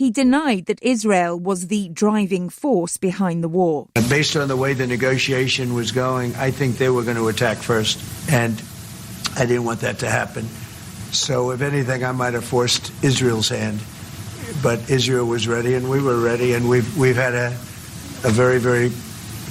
he denied that Israel was the driving force behind the war. Based on the way the negotiation was going, I think they were going to attack first, and I didn't want that to happen. So if anything, I might have forced Israel's hand. But Israel was ready, and we were ready, and we've had a very, very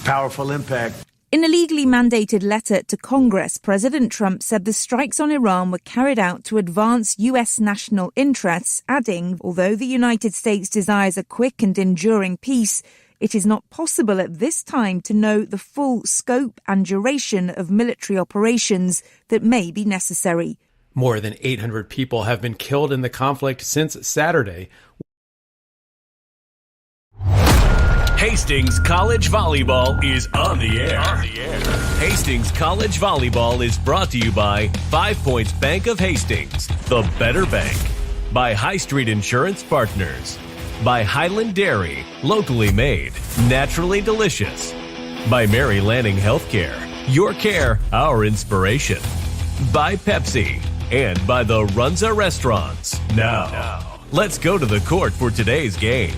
powerful impact. In a legally mandated letter to Congress, President Trump said the strikes on Iran were carried out to advance U.S. national interests, adding, although the United States desires a quick and enduring peace, it is not possible at this time to know the full scope and duration of military operations that may be necessary. More than 800 people have been killed in the conflict since Saturday. Hastings College Volleyball is on the air. Hastings College Volleyball is brought to you by 5 Points Bank of Hastings, the better bank. By High Street Insurance Partners. By Highland Dairy, locally made, naturally delicious. By Mary Lanning Healthcare, your care, our inspiration. By Pepsi. And by the Runza Restaurants. Now, let's go to the court for today's game.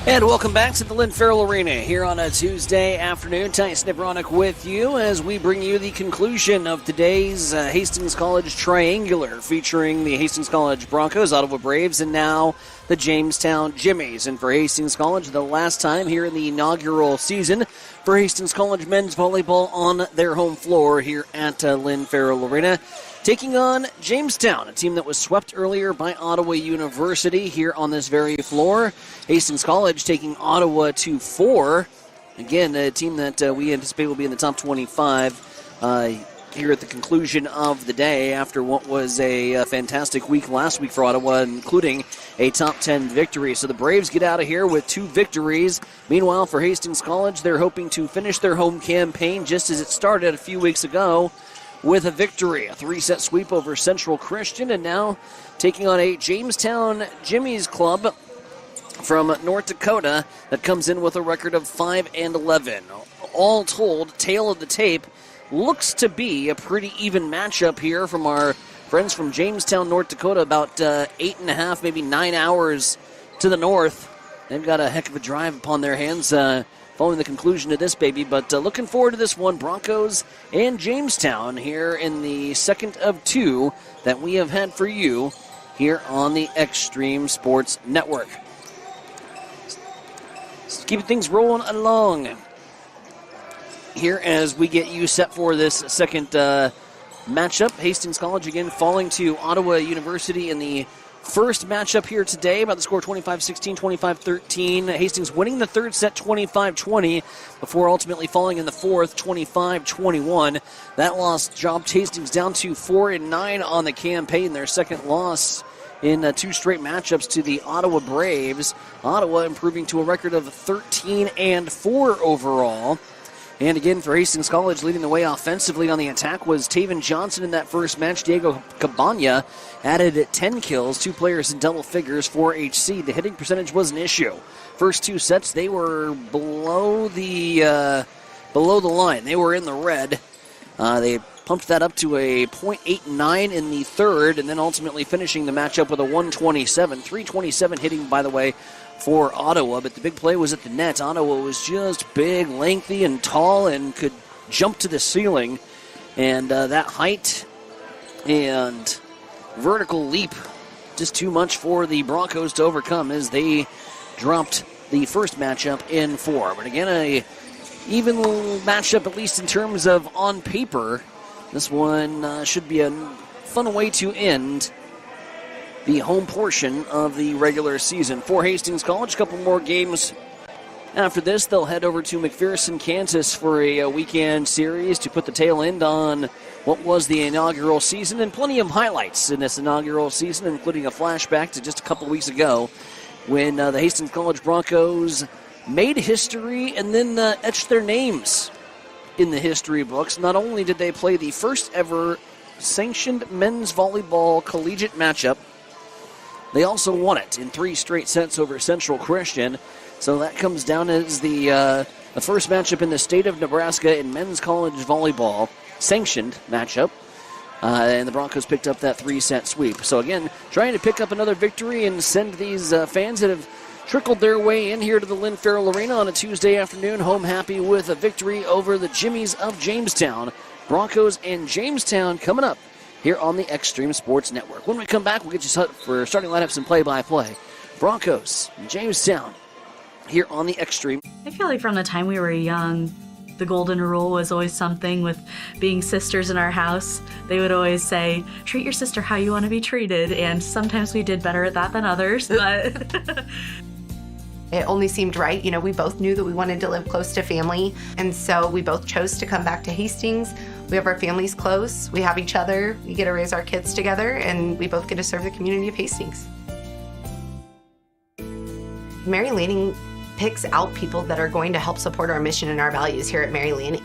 And welcome back to the Lynn Farrell Arena here on a Tuesday afternoon. Ty Snibronic with you as we bring you the conclusion of today's Hastings College Triangular featuring the Hastings College Broncos, Ottawa Braves, and now the Jamestown Jimmies. And for Hastings College, the last time here in the inaugural season for Hastings College men's volleyball on their home floor here at Lynn Farrell Arena. Taking on Jamestown, a team that was swept earlier by Ottawa University here on this very floor. Hastings College taking Ottawa 2-4. Again, a team that we anticipate will be in the top 25 here at the conclusion of the day after what was a fantastic week last week for Ottawa, including a top 10 victory. So the Braves get out of here with 2 victories. Meanwhile, for Hastings College, they're hoping to finish their home campaign just as it started a few weeks ago, with a victory, a 3-set sweep over Central Christian, and now taking on a Jamestown Jimmy's club from North Dakota that comes in with a record of 5-11. All told, tail of the tape, looks to be a pretty even matchup here from our friends from Jamestown, North Dakota, about 8.5, maybe 9 hours to the north. They've got a heck of a drive upon their hands following the conclusion of this baby, but looking forward to this one, Broncos and Jamestown here in the second of 2 that we have had for you here on the Extreme Sports Network. Let's keep things rolling along here as we get you set for this second matchup. Hastings College again falling to Ottawa University in the first matchup here today by the score 25-16, 25-13. Hastings winning the third set 25-20 before ultimately falling in the fourth 25-21. That loss dropped Hastings down to 4-9 on the campaign, their second loss in 2 straight matchups to the Ottawa Braves. Ottawa improving to a record of 13-4 overall. And again, for Hastings College, leading the way offensively on the attack was Taven Johnson in that first match. Diego Cabana added 10 kills, 2 players in double figures for HC. The hitting percentage was an issue. First 2 sets, they were below the line. They were in the red. They pumped that up to a .89 in the third, and then ultimately finishing the matchup with a 127. 327 hitting, by the way, for Ottawa, but the big play was at the net. Ottawa was just big, lengthy, and tall and could jump to the ceiling. And that height and vertical leap, just too much for the Broncos to overcome as they dropped the first matchup in 4. But again, a even matchup, at least in terms of on paper. This one should be a fun way to end the home portion of the regular season. For Hastings College, a couple more games after this. They'll head over to McPherson, Kansas for a weekend series to put the tail end on what was the inaugural season, and plenty of highlights in this inaugural season, including a flashback to just a couple weeks ago when the Hastings College Broncos made history and then etched their names in the history books. Not only did they play the first ever sanctioned men's volleyball collegiate matchup, they also won it in 3 straight sets over Central Christian. So that comes down as the first matchup in the state of Nebraska in men's college volleyball, sanctioned matchup. And the Broncos picked up that 3-set sweep. So again, trying to pick up another victory and send these fans that have trickled their way in here to the Lynn Farrell Arena on a Tuesday afternoon home happy with a victory over the Jimmies of Jamestown. Broncos and Jamestown coming up here on the Extreme Sports Network. When we come back, we'll get you set for starting lineups and play-by-play. Broncos and Jamestown here on the Extreme. I feel like from the time we were young, the golden rule was always something with being sisters in our house. They would always say, treat your sister how you want to be treated. And sometimes we did better at that than others. But it only seemed right. You know, we both knew that we wanted to live close to family. And so we both chose to come back to Hastings. We have our families close. We have each other. We get to raise our kids together. And we both get to serve the community of Hastings. Mary Lanning picks out people that are going to help support our mission and our values here at Mary Lanning.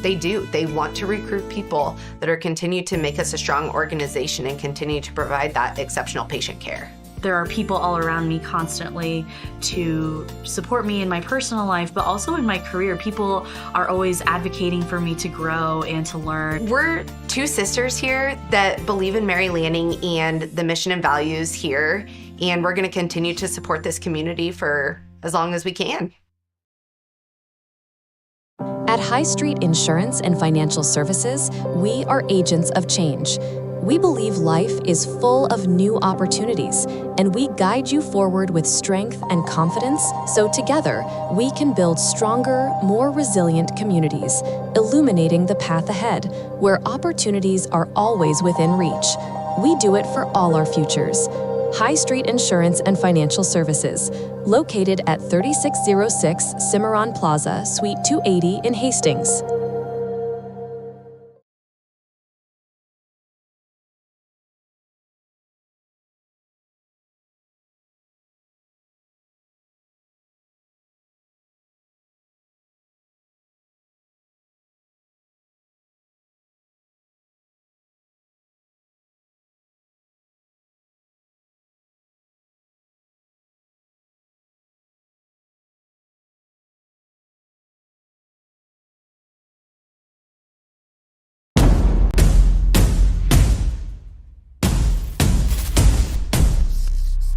They do. They want to recruit people that are continue to make us a strong organization and continue to provide that exceptional patient care. there are people all around me constantly to support me in my personal life, but also in my career. People are always advocating for me to grow and to learn. We're two sisters here that believe in Mary Lanning and the mission and values here, and we're going to continue to support this community for as long as we can. At High Street Insurance and Financial Services, we are agents of change. We believe life is full of new opportunities, and we guide you forward with strength and confidence so together we can build stronger, more resilient communities, illuminating the path ahead, where opportunities are always within reach. We do it for all our futures. High Street Insurance and Financial Services, located at 3606 Cimarron Plaza, Suite 280 in Hastings.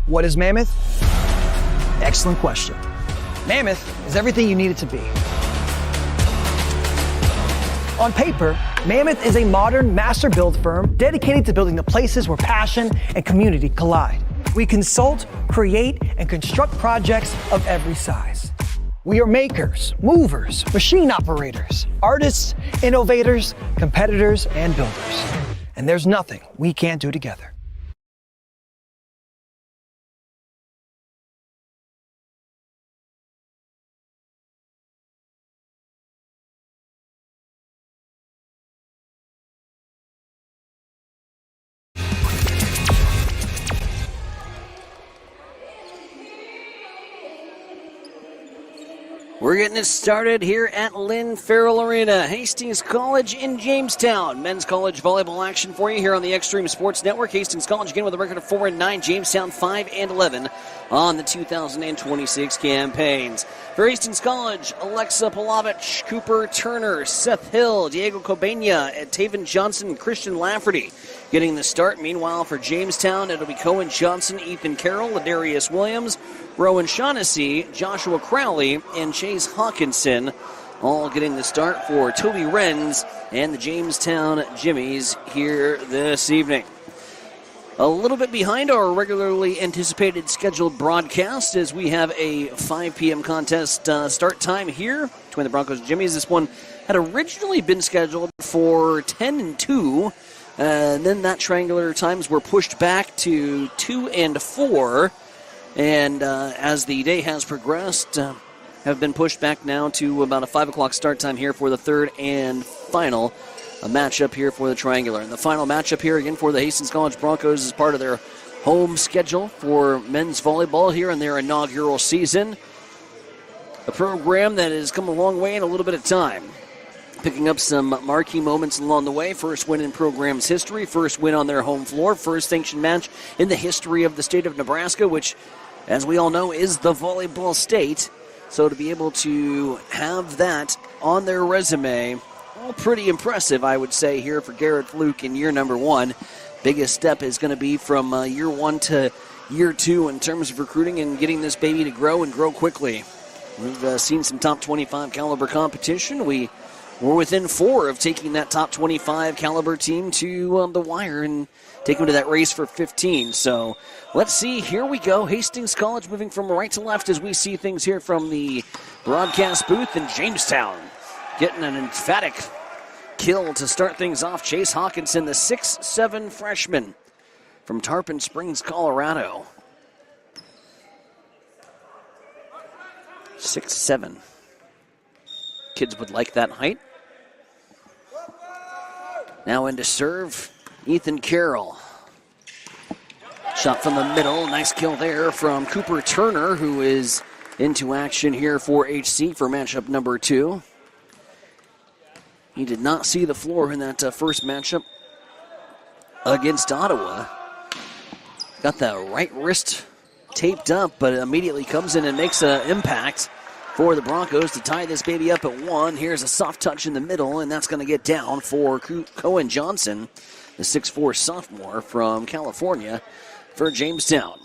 What is Mammoth? Excellent question. Mammoth is everything you need it to be. On paper, Mammoth is a modern master build firm dedicated to building the places where passion and community collide. We consult, create, and construct projects of every size. We are makers, movers, machine operators, artists, innovators, competitors, and builders. And there's nothing we can't do together. We're getting it started here at Lynn Farrell Arena, Hastings College in Jamestown. Men's college volleyball action for you here on the Extreme Sports Network. Hastings College again with a record of 4-9, Jamestown 5-11 on the 2026 campaigns. For Hastings College, Alexa Palovich, Cooper Turner, Seth Hill, Diego Cobena, Taven Johnson, Christian Lafferty getting the start. Meanwhile, for Jamestown, it'll be Cohen Johnson, Ethan Carroll, Ladarius Williams, Rowan Shaughnessy, Joshua Crowley, and Chase Hawkinson, all getting the start for Toby Renz and the Jamestown Jimmies here this evening. A little bit behind our regularly anticipated scheduled broadcast as we have a 5 p.m. contest start time here between the Broncos and Jimmies. This one had originally been scheduled for 10 and 2, and then that triangular times were pushed back to 2 and 4. And as the day has progressed, have been pushed back now to about a 5 o'clock start time here for the third and final matchup here for the triangular. And the final matchup here again for the Hastings College Broncos is part of their home schedule for men's volleyball here in their inaugural season. A program that has come a long way in a little bit of time. Picking up some marquee moments along the way. First win in program's history, first win on their home floor, first sanctioned match in the history of the state of Nebraska, which, as we all know, is the volleyball state. So to be able to have that on their resume, all pretty impressive, I would say, here for Garrett Fluke in year number 1. Biggest step is going to be from year 1 to year 2 in terms of recruiting and getting this baby to grow and grow quickly. We've seen some top 25 caliber competition. We were within 4 of taking that top 25 caliber team to the wire and take them to that race for 15. So let's see. Here we go. Hastings College moving from right to left as we see things here from the broadcast booth in Jamestown. Getting an emphatic kill to start things off. Chase Hawkinson, the 6'7" freshman from Tarpon Springs, Colorado. 6'7". Kids would like that height. Now into serve, Ethan Carroll. Shot from the middle. Nice kill there from Cooper Turner, who is into action here for HC for matchup number 2. He did not see the floor in that first matchup against Ottawa. Got that right wrist taped up, but immediately comes in and makes an impact for the Broncos to tie this baby up at 1. Here's a soft touch in the middle, and that's going to get down for Cohen Johnson, the 6'4" sophomore from California for Jamestown.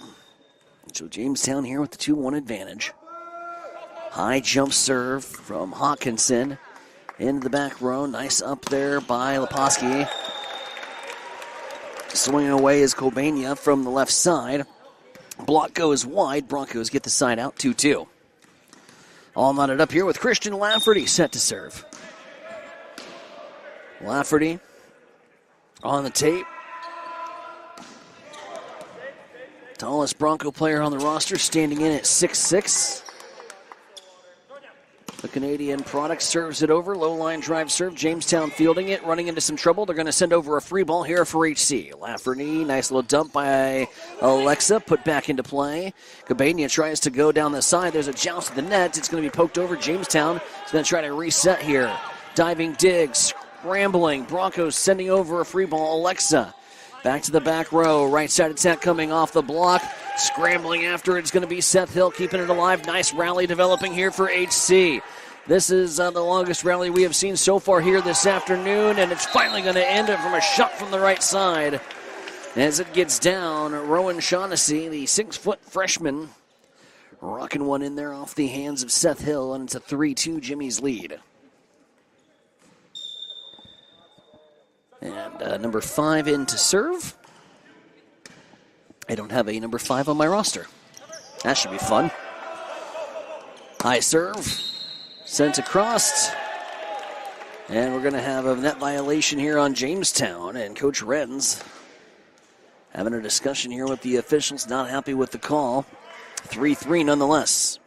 So Jamestown here with the 2-1 advantage. High jump serve from Hawkinson into the back row. Nice up there by Leposki. Swinging away is Kobania from the left side. Block goes wide. Broncos get the side out, 2-2. All knotted up here with Christian Lafferty set to serve. Lafferty on the tape. Tallest Bronco player on the roster, standing in at 6'6". The Canadian product serves it over. Low line drive serve. Jamestown fielding it, running into some trouble. They're going to send over a free ball here for HC. Lafferty, nice little dump by Alexa, put back into play. Cabania tries to go down the side. There's a joust at the net. It's going to be poked over. Jamestown is going to try to reset here. Diving dig, scrambling. Broncos sending over a free ball. Alexa back to the back row. Right side attack coming off the block. Scrambling after it's going to be Seth Hill keeping it alive. Nice rally developing here for HC. This is the longest rally we have seen so far here this afternoon, and it's finally going to end it from a shot from the right side. As it gets down, Rowan Shaughnessy, the 6-foot freshman, rocking one in there off the hands of Seth Hill, and it's a 3-2 Jimmy's lead. And number 5 in to serve. I don't have a number 5 on my roster. That should be fun. High serve. Sent across. And we're going to have a net violation here on Jamestown. And Coach Renz having a discussion here with the officials. Not happy with the call. 3-3 nonetheless.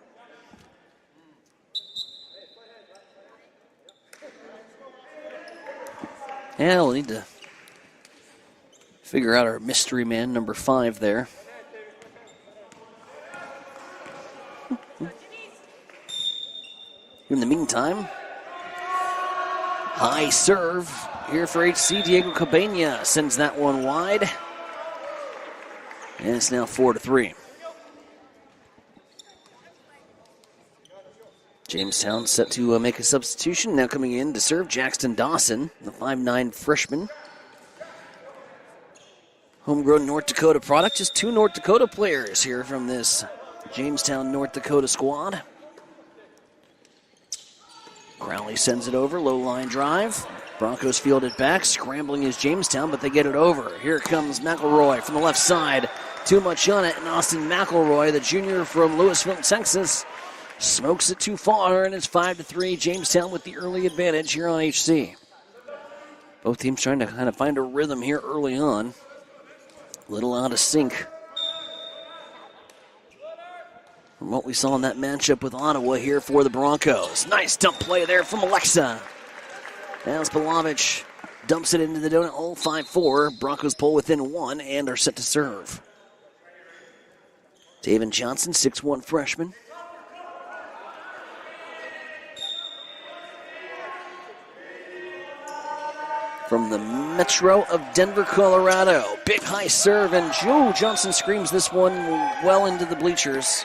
Yeah, we'll need to figure out our mystery man, number 5 there. In the meantime, high serve here for HC. Diego Cabana sends that one wide. And it's now 4-3. Jamestown set to make a substitution. Now coming in to serve Jackson Dawson, the 5'9" freshman. Homegrown North Dakota product. Just 2 North Dakota players here from this Jamestown, North Dakota squad. Crowley sends it over. Low line drive. Broncos field it back. Scrambling is Jamestown, but they get it over. Here comes McElroy from the left side. Too much on it. And Austin McElroy, the junior from Louisville, Texas, smokes it too far, and it's 5-3. Jamestown with the early advantage here on HC. Both teams trying to kind of find a rhythm here early on. A little out of sync from what we saw in that matchup with Ottawa here for the Broncos. Nice dump play there from Alexa. As Palovich dumps it into the donut hole, 5-4. Broncos pull within 1 and are set to serve. Taven Johnson, 6'1" freshman. From the Metro of Denver, Colorado. Big high serve, and Joe Johnson screams this one well into the bleachers.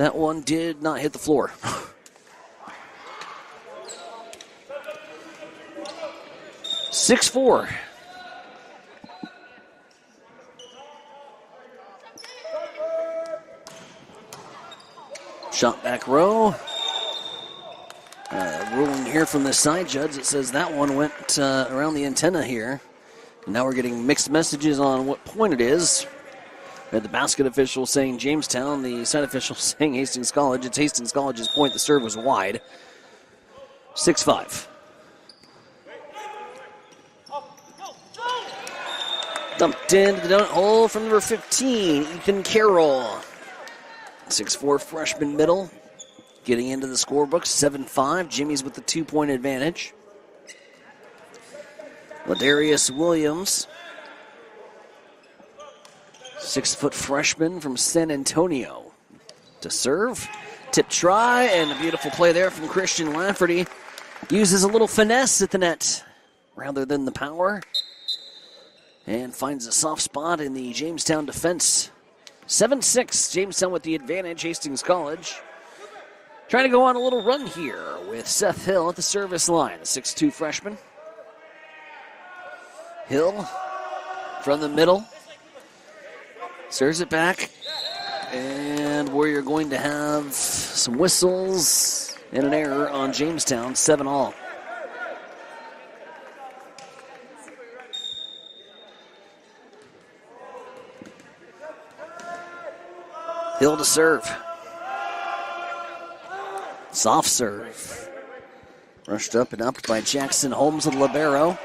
That one did not hit the floor. (6-4). Shot back row. Ruling here from the side judge. It says that one went around the antenna here. And now we're getting mixed messages on what point it is. We had the basket official saying Jamestown, the side official saying Hastings College. It's Hastings College's point. The serve was wide. 6-5. Dumped into the donut hole from number 15, Ethan Carroll. 6'4" freshman middle. Getting into the scorebook, 7-5. Jimmy's with the 2-point advantage. Ladarius Williams, 6-foot freshman from San Antonio. To serve, tip try, and a beautiful play there from Christian Lafferty. Uses a little finesse at the net rather than the power. And finds a soft spot in the Jamestown defense. 7-6, Jamestown with the advantage, Hastings College. Trying to go on a little run here with Seth Hill at the service line, the 6'2" freshman. Hill from the middle. Serves it back. And we're going to have some whistles and an error on Jamestown, 7-all. Hill to serve. Soft serve. Rushed up and up by Jackson Holmes of libero.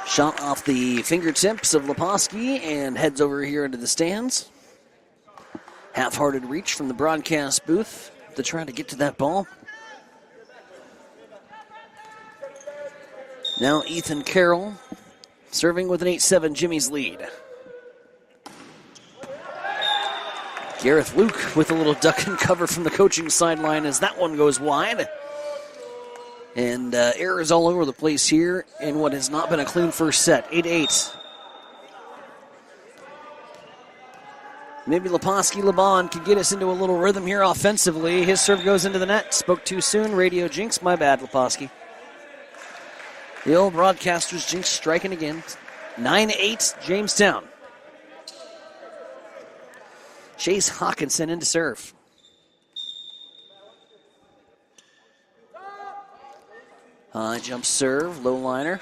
Shot off the fingertips of Leposki and heads over here into the stands. Half-hearted reach from the broadcast booth to try to get to that ball. Now Ethan Carroll serving with an 8-7 Jimmy's lead. Gareth Luke with a little duck and cover from the coaching sideline as that one goes wide. And errors all over the place here in what has not been a clean first set. 8-8. Maybe Leposki Laban could get us into a little rhythm here offensively. His serve goes into the net. Spoke too soon. Radio jinx. My bad, Leposki. The old broadcaster's jinx striking again. 9-8 Jamestown. Chase Hawkinson in to serve. High jump serve, low liner.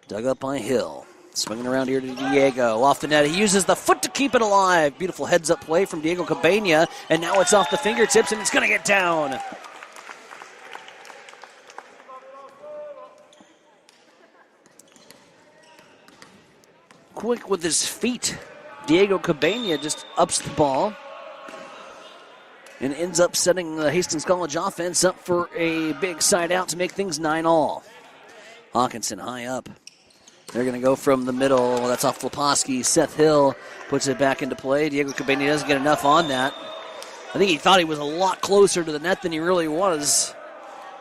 Dug up by Hill. Swinging around here to Diego. Off the net, he uses the foot to keep it alive. Beautiful heads up play from Diego Cabana. And now it's off the fingertips and it's going to get down. Quick with his feet. Diego Cabana just ups the ball and ends up setting the Hastings College offense up for a big side out to make things 9-all. Hawkinson high up. They're going to go from the middle. That's off Leposki. Seth Hill puts it back into play. Diego Cabana doesn't get enough on that. I think he thought he was a lot closer to the net than he really was.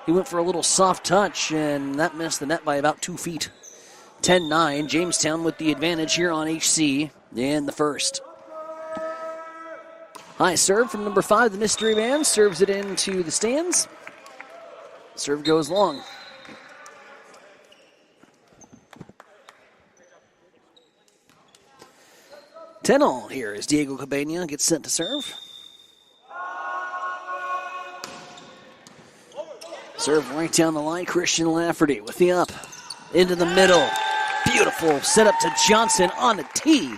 He went for a little soft touch, and that missed the net by about 2 feet. 10-9, Jamestown with the advantage here on HC in the first. High serve from number 5, the mystery man, serves it into the stands. Serve goes long. Ten-all here as Diego Cabana gets sent to serve. Serve right down the line, Christian Lafferty with the up. Into the middle. Beautiful setup to Johnson on the tee.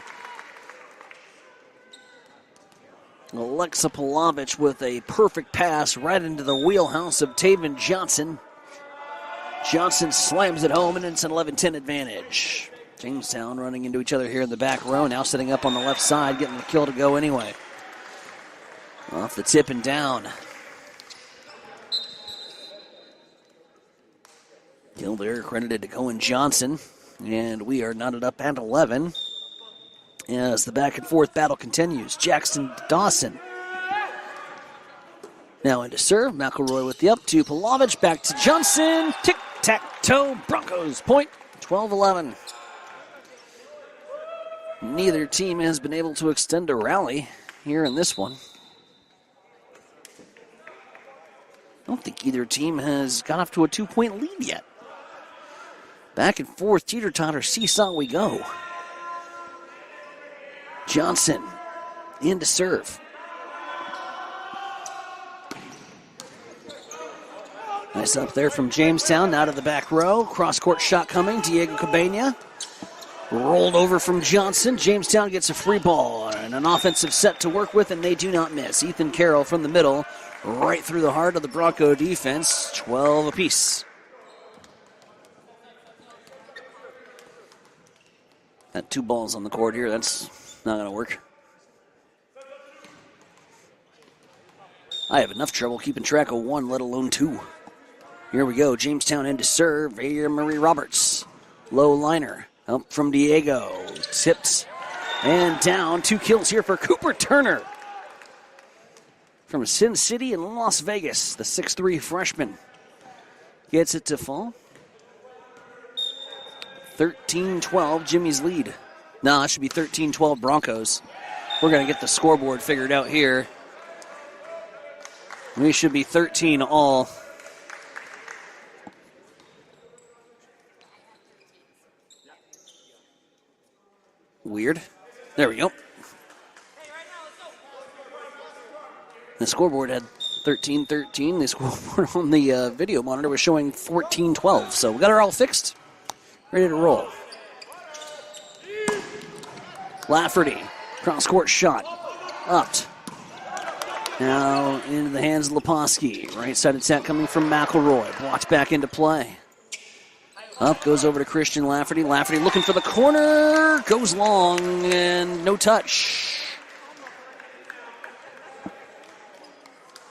Alexa Palovich with a perfect pass right into the wheelhouse of Taven Johnson. Johnson slams it home, and it's an 11-10 advantage. Jamestown running into each other here in the back row, now setting up on the left side, getting the kill to go anyway. Off the tip and down. Kill there credited to Cohen Johnson, and we are knotted up at 11 as the back and forth battle continues. Jackson Dawson now into serve. McElroy with the up to Palovich, back to Johnson. Tic-tac-toe, Broncos point, 12-11. Neither team has been able to extend a rally here in this one. don't think either team has got off to a 2-point lead yet. Back and forth, teeter-totter, seesaw we go. Johnson in to serve. Nice up there from Jamestown, now to the back row. Cross-court shot coming, Diego Cabana. Rolled over from Johnson. Jamestown gets a free ball and an offensive set to work with, and they do not miss. Ethan Carroll from the middle, right through the heart of the Bronco defense. 12 apiece. Got 2 balls on the court here. That's not going to work. I have enough trouble keeping track of 1, let alone 2. Here we go. Jamestown in to serve. Here, Marie Roberts. Low liner. Up from Diego. Tips and down. 2 kills here for Cooper Turner. From Sin City in Las Vegas, the 6'3 freshman gets it to fall. 13-12, Jimmy's lead. No, it should be 13-12 Broncos. We're going to get the scoreboard figured out here. We should be 13 all. Weird. There we go. The scoreboard had 13-13. The scoreboard on the video monitor was showing 14-12. So we got her all fixed. Ready to roll. Lafferty. Cross-court shot. Upped. Now into the hands of Leposki. Right side attack coming from McElroy. Blocked back into play. Up goes over to Christian Lafferty. Lafferty looking for the corner. Goes long and no touch.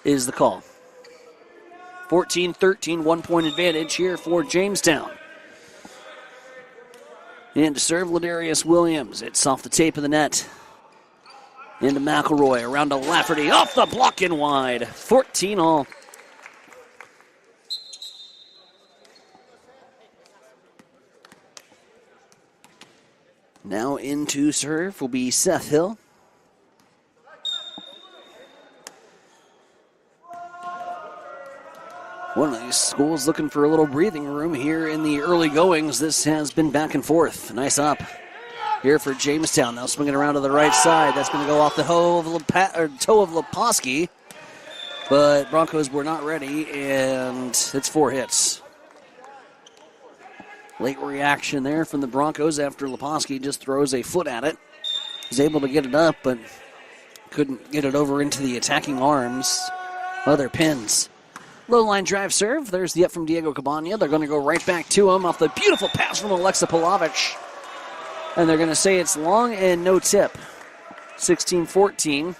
Is the call. 14-13, 1-point advantage here for Jamestown. And to serve Ladarius Williams. It's off the tape of the net. Into McElroy, around to Lafferty. Off the block and wide. 14 all. Now into serve will be Seth Hill. One of these schools looking for a little breathing room here in the early goings. This has been back and forth. Nice up here for Jamestown. Now swinging around to the right side. That's going to go off the toe of Leposki. But Broncos were not ready, and it's 4 hits. Late reaction there from the Broncos after Leposki just throws a foot at it. He's able to get it up, but couldn't get it over into the attacking arms. Other pins. Low line drive serve. There's the up from Diego Cabana. They're going to go right back to him off the beautiful pass from Alexa Palovich. And they're going to say it's long and no tip. 16-14.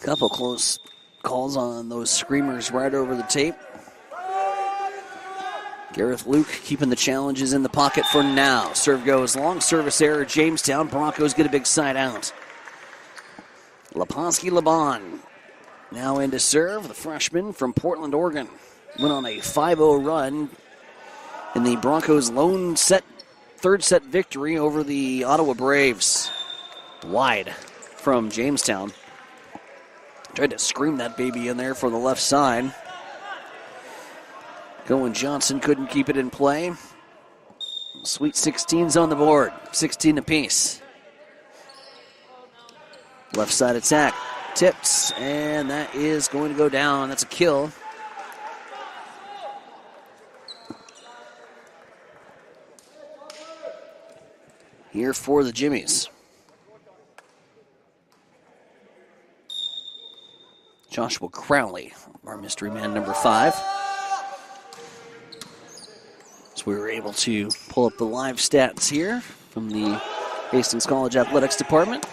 Couple close calls on those screamers right over the tape. Gareth Luke keeping the challenges in the pocket for now. Serve goes long. Service error. Jamestown. Broncos get a big side out. Leposki Laban now into serve. The freshman from Portland, Oregon. Went on a 5-0 run in the Broncos' third set victory over the Ottawa Braves. Wide from Jamestown. Tried to scream that baby in there for the left side. Going Johnson couldn't keep it in play. Sweet 16's on the board. 16 apiece. Left side attack. Tips, and that is going to go down. That's a kill. Here for the Jimmies. Joshua Crowley, our mystery man number 5. So we were able to pull up the live stats here from the Hastings College Athletics Department.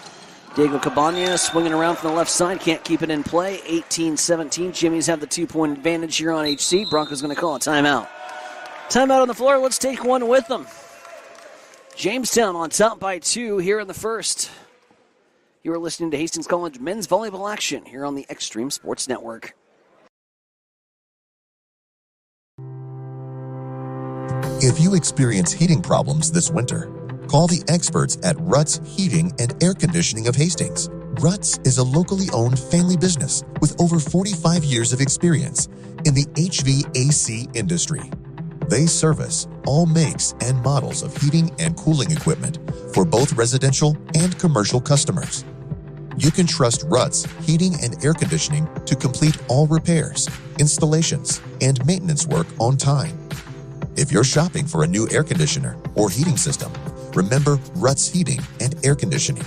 Diego Cabana swinging around from the left side, can't keep it in play. 18-17, Jimmies have the 2-point advantage here on HC. Broncos going to call a timeout. Timeout on the floor, let's take one with them. Jamestown on top by 2 here in the first. You are listening to Hastings College men's volleyball action here on the Extreme Sports Network. If you experience heating problems this winter, Call the experts at Ruts Heating and Air Conditioning of Hastings. Ruts is a locally owned family business with over 45 years of experience in the HVAC industry. They service all makes and models of heating and cooling equipment for both residential and commercial customers. You can trust Ruts Heating and Air Conditioning to complete all repairs, installations, and maintenance work on time. If you're shopping for a new air conditioner or heating system, remember Ruts Heating and Air Conditioning.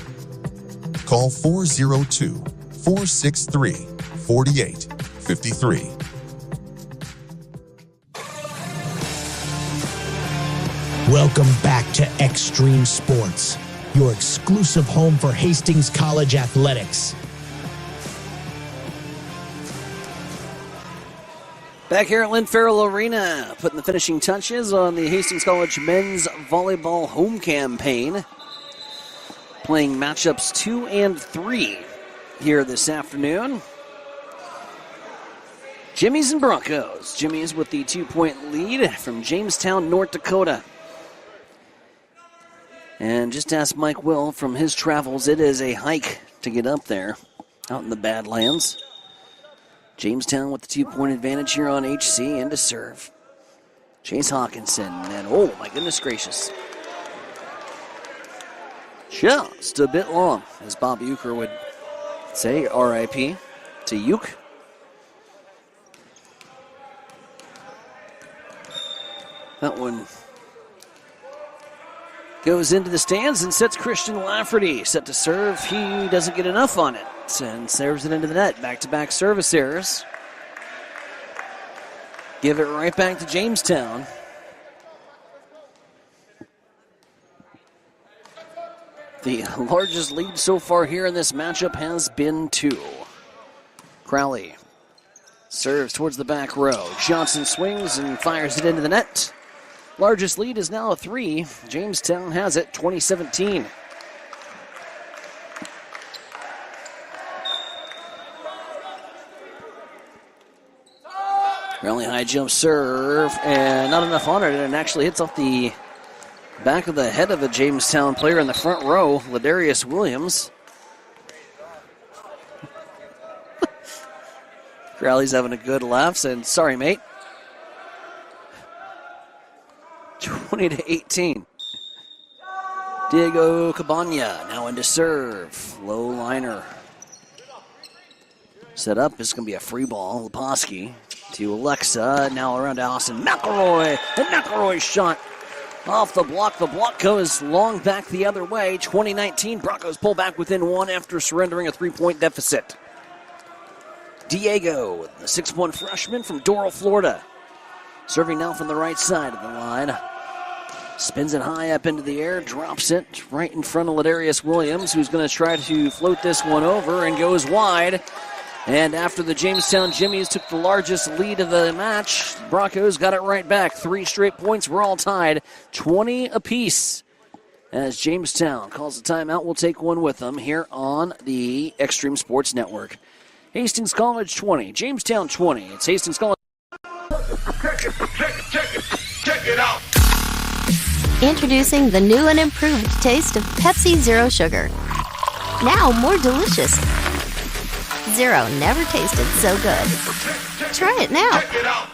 Call 402-463-4853. Welcome back to Extreme Sports, your exclusive home for Hastings College athletics. Back here at Lynn Farrell Arena, putting the finishing touches on the Hastings College men's volleyball home campaign. Playing matchups 2 and 3 here this afternoon. Jimmies and Broncos. Jimmies with the 2-point lead from Jamestown, North Dakota. And just ask Mike Will from his travels, it is a hike to get up there out in the Badlands. Jamestown with the 2-point advantage here on HC and to serve. Chase Hawkinson, and oh my goodness gracious. Just a bit long, as Bob Euchre would say, RIP to Uke. That one goes into the stands and sets Christian Lafferty set to serve. He doesn't get enough on it and serves it into the net. Back-to-back service errors. Give it right back to Jamestown. The largest lead so far here in this matchup has been 2. Crowley serves towards the back row. Johnson swings and fires it into the net. Largest lead is now a 3. Jamestown has it, 20-17. Crowley high jump serve, and not enough on it, and it actually hits off the back of the head of a Jamestown player in the front row, Ladarius Williams. Crowley's having a good laugh, saying, sorry, mate. 20-18. Diego Cabana now into serve. Low liner. Set up. This is going to be a free ball. Leposki to Alexa. Now around to Austin McElroy. And McElroy's shot off the block. The block goes long back the other way. 2019. Broncos pull back within 1 after surrendering a 3-point deficit. Diego, the 6'1" freshman from Doral, Florida. Serving now from the right side of the line. Spins it high up into the air, drops it right in front of Ladarius Williams, who's going to try to float this one over and goes wide. And after the Jamestown Jimmies took the largest lead of the match, Broncos got it right back. 3 straight points. We're all tied, 20 apiece. As Jamestown calls a timeout, we'll take one with them here on the Extreme Sports Network. Hastings College 20, Jamestown 20. It's Hastings College. Check it out. Introducing the new and improved taste of Pepsi Zero Sugar. Now more delicious. Zero never tasted so good. Try it now. Check it out.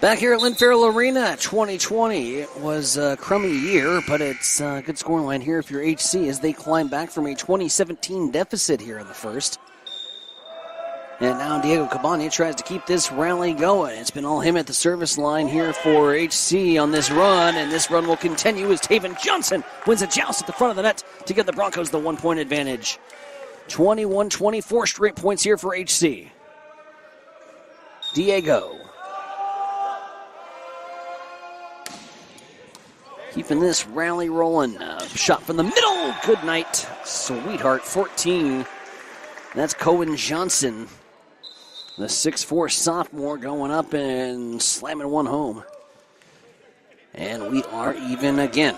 Back here at Lynn Farrell Arena, 2020. It was a crummy year, but it's a good scoring line here if you're HC as they climb back from a 2017 deficit here in the first. And now Diego Cabana tries to keep this rally going. It's been all him at the service line here for HC on this run, and this run will continue as Taven Johnson wins a joust at the front of the net to give the Broncos the 1-point advantage. 21-24 straight points here for HC. Diego. Keeping this rally rolling. Shot from the middle. Good night, Sweetheart. 14 That's Cohen Johnson, the 6'4 sophomore, going up and slamming one home. And we are even again.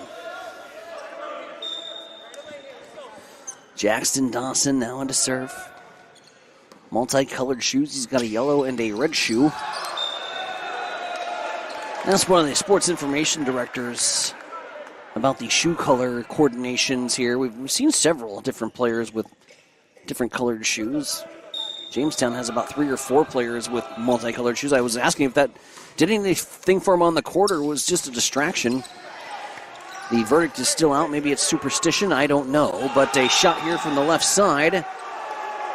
Jackson Dawson now into serve. Multicolored shoes. He's got a yellow and a red shoe. That's one of the sports information directors about the shoe color coordinations here. We've seen several different players with different colored shoes. Jamestown has about 3 or 4 players with multicolored shoes. I was asking if that did anything for him on the court or was just a distraction. The verdict is still out. Maybe it's superstition. I don't know. But a shot here from the left side.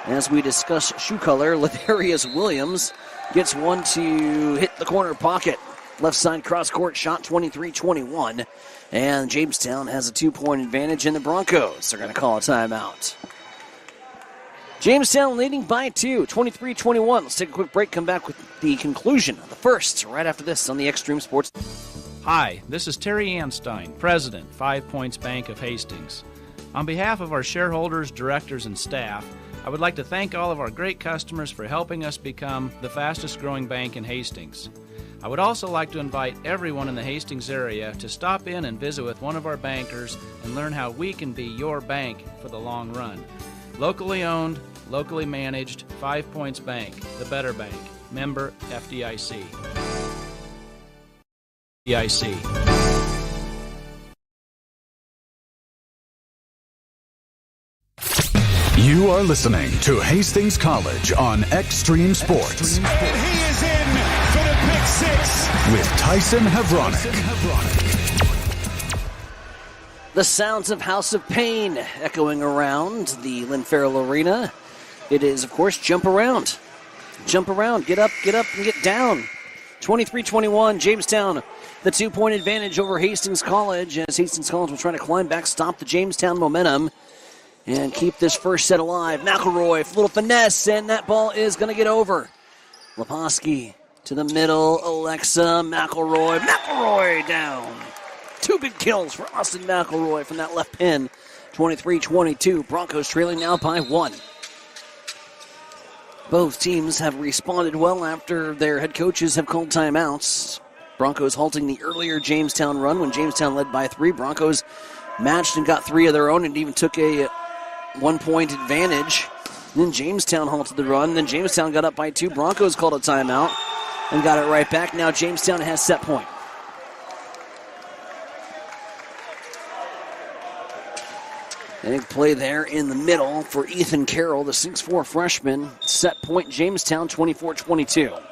As we discuss shoe color, Ladarius Williams gets one to hit the corner pocket. Left side cross court shot, 23-21. And Jamestown has a 2-point advantage in the Broncos. They're going to call a timeout. Jamestown leading by 2, 23-21. Let's take a quick break, come back with the conclusion of the first right after this on the Extreme Sports. Hi, this is Terry Anstein, President, 5 Points Bank of Hastings. On behalf of our shareholders, directors, and staff, I would like to thank all of our great customers for helping us become the fastest growing bank in Hastings. I would also like to invite everyone in the Hastings area to stop in and visit with one of our bankers and learn how we can be your bank for the long run. Locally owned, locally managed, 5 Points Bank, the better bank. Member FDIC. You are listening to Hastings College on Extreme Sports. And he is in for the pick six. With Tyson Havronik. The sounds of House of Pain echoing around the Lynn Farrell Arena. It is, of course, Jump Around. Jump around, get up, and get down. 23-21, Jamestown, the 2-point advantage over Hastings College, as Hastings College will try to climb back, stop the Jamestown momentum, and keep this first set alive. McElroy, little finesse, and that ball is going to get over. Leposki to the middle, Alexa, McElroy down. 2 big kills for Austin McElroy from that left pin. 23-22, Broncos trailing now by 1. Both teams have responded well after their head coaches have called timeouts. Broncos halting the earlier Jamestown run when Jamestown led by 3. Broncos matched and got 3 of their own and even took a 1-point advantage. And then Jamestown halted the run. Then Jamestown got up by 2. Broncos called a timeout and got it right back. Now Jamestown has set point. Big play there in the middle for Ethan Carroll, the 6'4 freshman. Set point Jamestown, 24-22.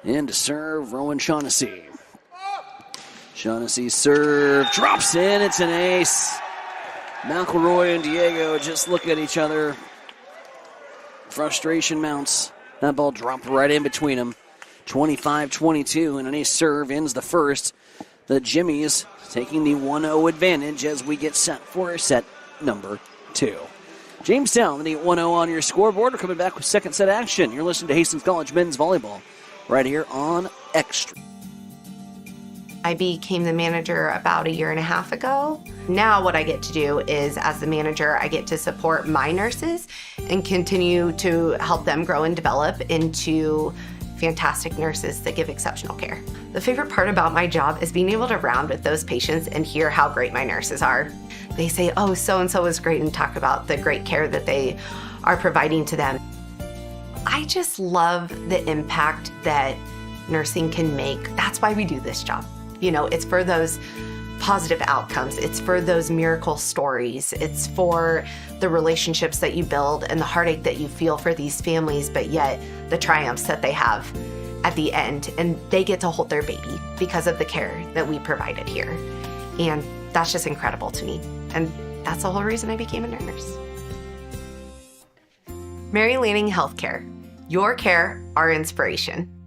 And to serve, Rowan Shaughnessy. Shaughnessy's serve drops in. It's an ace. McElroy and Diego just look at each other. Frustration mounts. That ball dropped right in between them. 25-22, and an ace serve ends the first. The Jimmies taking the 1-0 advantage as we get set for set number 2. Jamestown, the 1-0 on your scoreboard. We're coming back with second set action. You're listening to Hastings College Men's Volleyball right here on Extra. I became the manager about 1.5 years ago. Now what I get to do is, as the manager, I get to support my nurses and continue to help them grow and develop into fantastic nurses that give exceptional care. The favorite part about my job is being able to round with those patients and hear how great my nurses are. They say, oh, so-and-so is great, and talk about the great care that they are providing to them. I just love the impact that nursing can make. That's why we do this job. You know, it's for those positive outcomes. It's for those miracle stories. It's for the relationships that you build and the heartache that you feel for these families, but yet the triumphs that they have at the end. And they get to hold their baby because of the care that we provided here. And that's just incredible to me. And that's the whole reason I became a nurse. Mary Lanning Healthcare. Your care, our inspiration.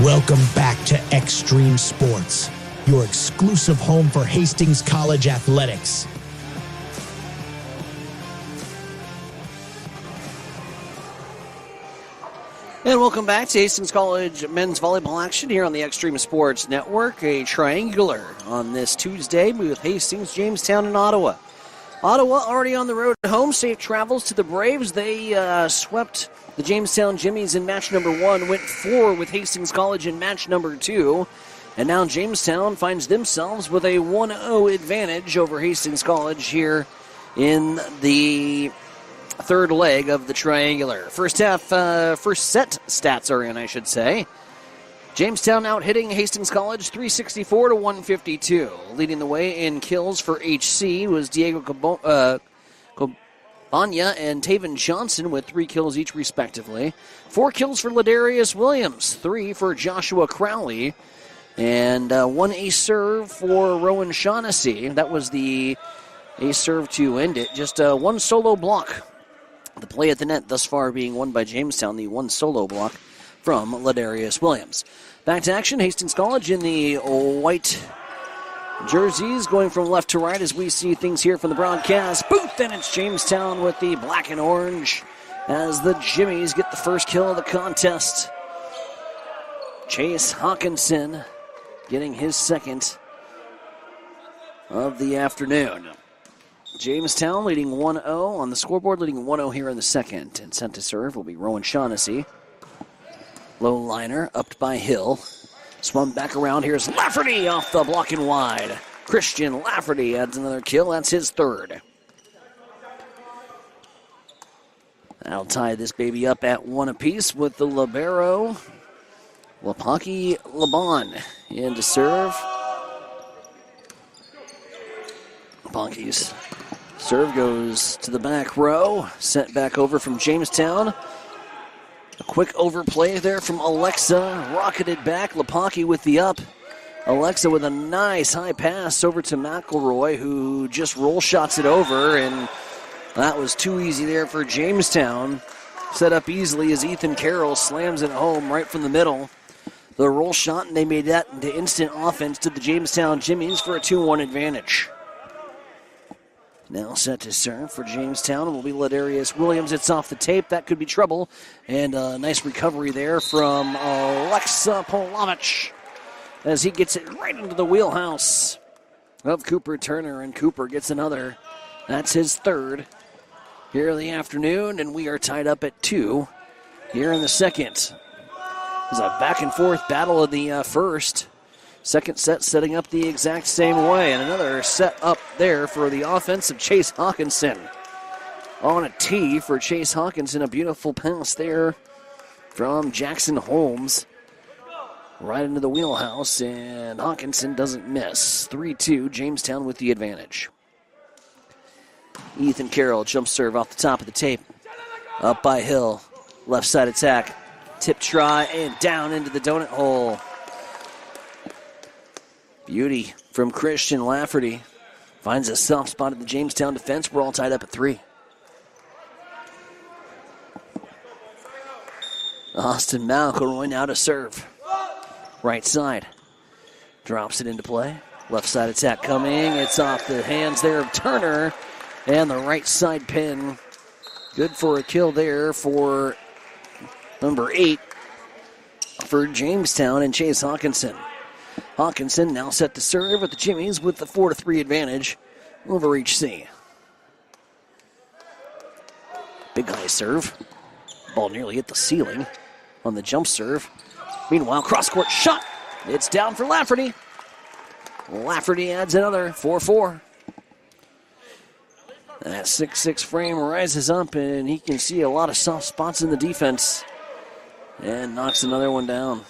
Welcome back to Extreme Sports, your exclusive home for Hastings College athletics. And welcome back to Hastings College men's volleyball action here on the Extreme Sports Network. A triangular on this Tuesday with Hastings, Jamestown, and Ottawa. Ottawa already on the road home. Safe travels to the Braves. They swept the Jamestown Jimmies in match number 1, went 4 with Hastings College in match number 2. And now Jamestown finds themselves with a 1-0 advantage over Hastings College here in the third leg of the triangular. First set stats are in, I should say. Jamestown out hitting Hastings College 364 to 152. Leading the way in kills for HC was Diego Cabana and Taven Johnson with 3 kills each respectively. 4 kills for Ladarius Williams, 3 for Joshua Crowley, and 1 ace serve for Rowan Shaughnessy. That was the ace serve to end it. Just 1 solo block. The play at the net thus far being won by Jamestown, the 1 solo block from Ladarius Williams. Back to action, Hastings College in the white jerseys going from left to right as we see things here from the broadcast booth, and it's Jamestown with the black and orange as the Jimmies get the first kill of the contest. Chase Hawkinson getting his second of the afternoon. Jamestown leading 1-0 on the scoreboard, leading 1-0 here in the second. And sent to serve will be Rowan Shaughnessy. Low liner upped by Hill. Swung back around. Here's Lafferty off the block and wide. Christian Lafferty adds another kill. That's his third. That'll tie this baby up at 1 apiece with the libero. Lapaki Laban in to serve. Lapaki's serve goes to the back row. Sent back over from Jamestown. A quick overplay there from Alexa. Rocketed back. Lapaki with the up. Alexa with a nice high pass over to McElroy, who just roll shots it over, and that was too easy there for Jamestown. Set up easily as Ethan Carroll slams it home right from the middle. The roll shot, and they made that into instant offense to the Jamestown Jimmies for a 2-1 advantage. Now set to serve for Jamestown will be Ladarius Williams. It's off the tape. That could be trouble. And a nice recovery there from Alexa Polovich as he gets it right into the wheelhouse of Cooper Turner. And Cooper gets another. That's his third here in the afternoon. And we are tied up at 2 here in the second. It's a back and forth battle of the first. Second set setting up the exact same way. And another set up there for the offense of Chase Hawkinson. On a tee for Chase Hawkinson. A beautiful pass there from Jackson Holmes. Right into the wheelhouse. And Hawkinson doesn't miss. 3-2, Jamestown with the advantage. Ethan Carroll jump serve off the top of the tape. Up by Hill. Left side attack. Tip try and down into the donut hole. Beauty from Christian Lafferty. Finds a soft spot at the Jamestown defense. We're all tied up at 3. Austin McElroy now to serve. Right side. Drops it into play. Left side attack coming. It's off the hands there of Turner. And the right side pin. Good for a kill there for number 8 for Jamestown and Chase Hawkinson. Hawkinson now set to serve at the Jimmies with the 4-3 advantage over HC. Big high serve. Ball nearly hit the ceiling on the jump serve. Meanwhile, cross-court shot. It's down for Lafferty. Lafferty adds another 4-4. That 6'6" frame rises up, and he can see a lot of soft spots in the defense. And knocks another one down.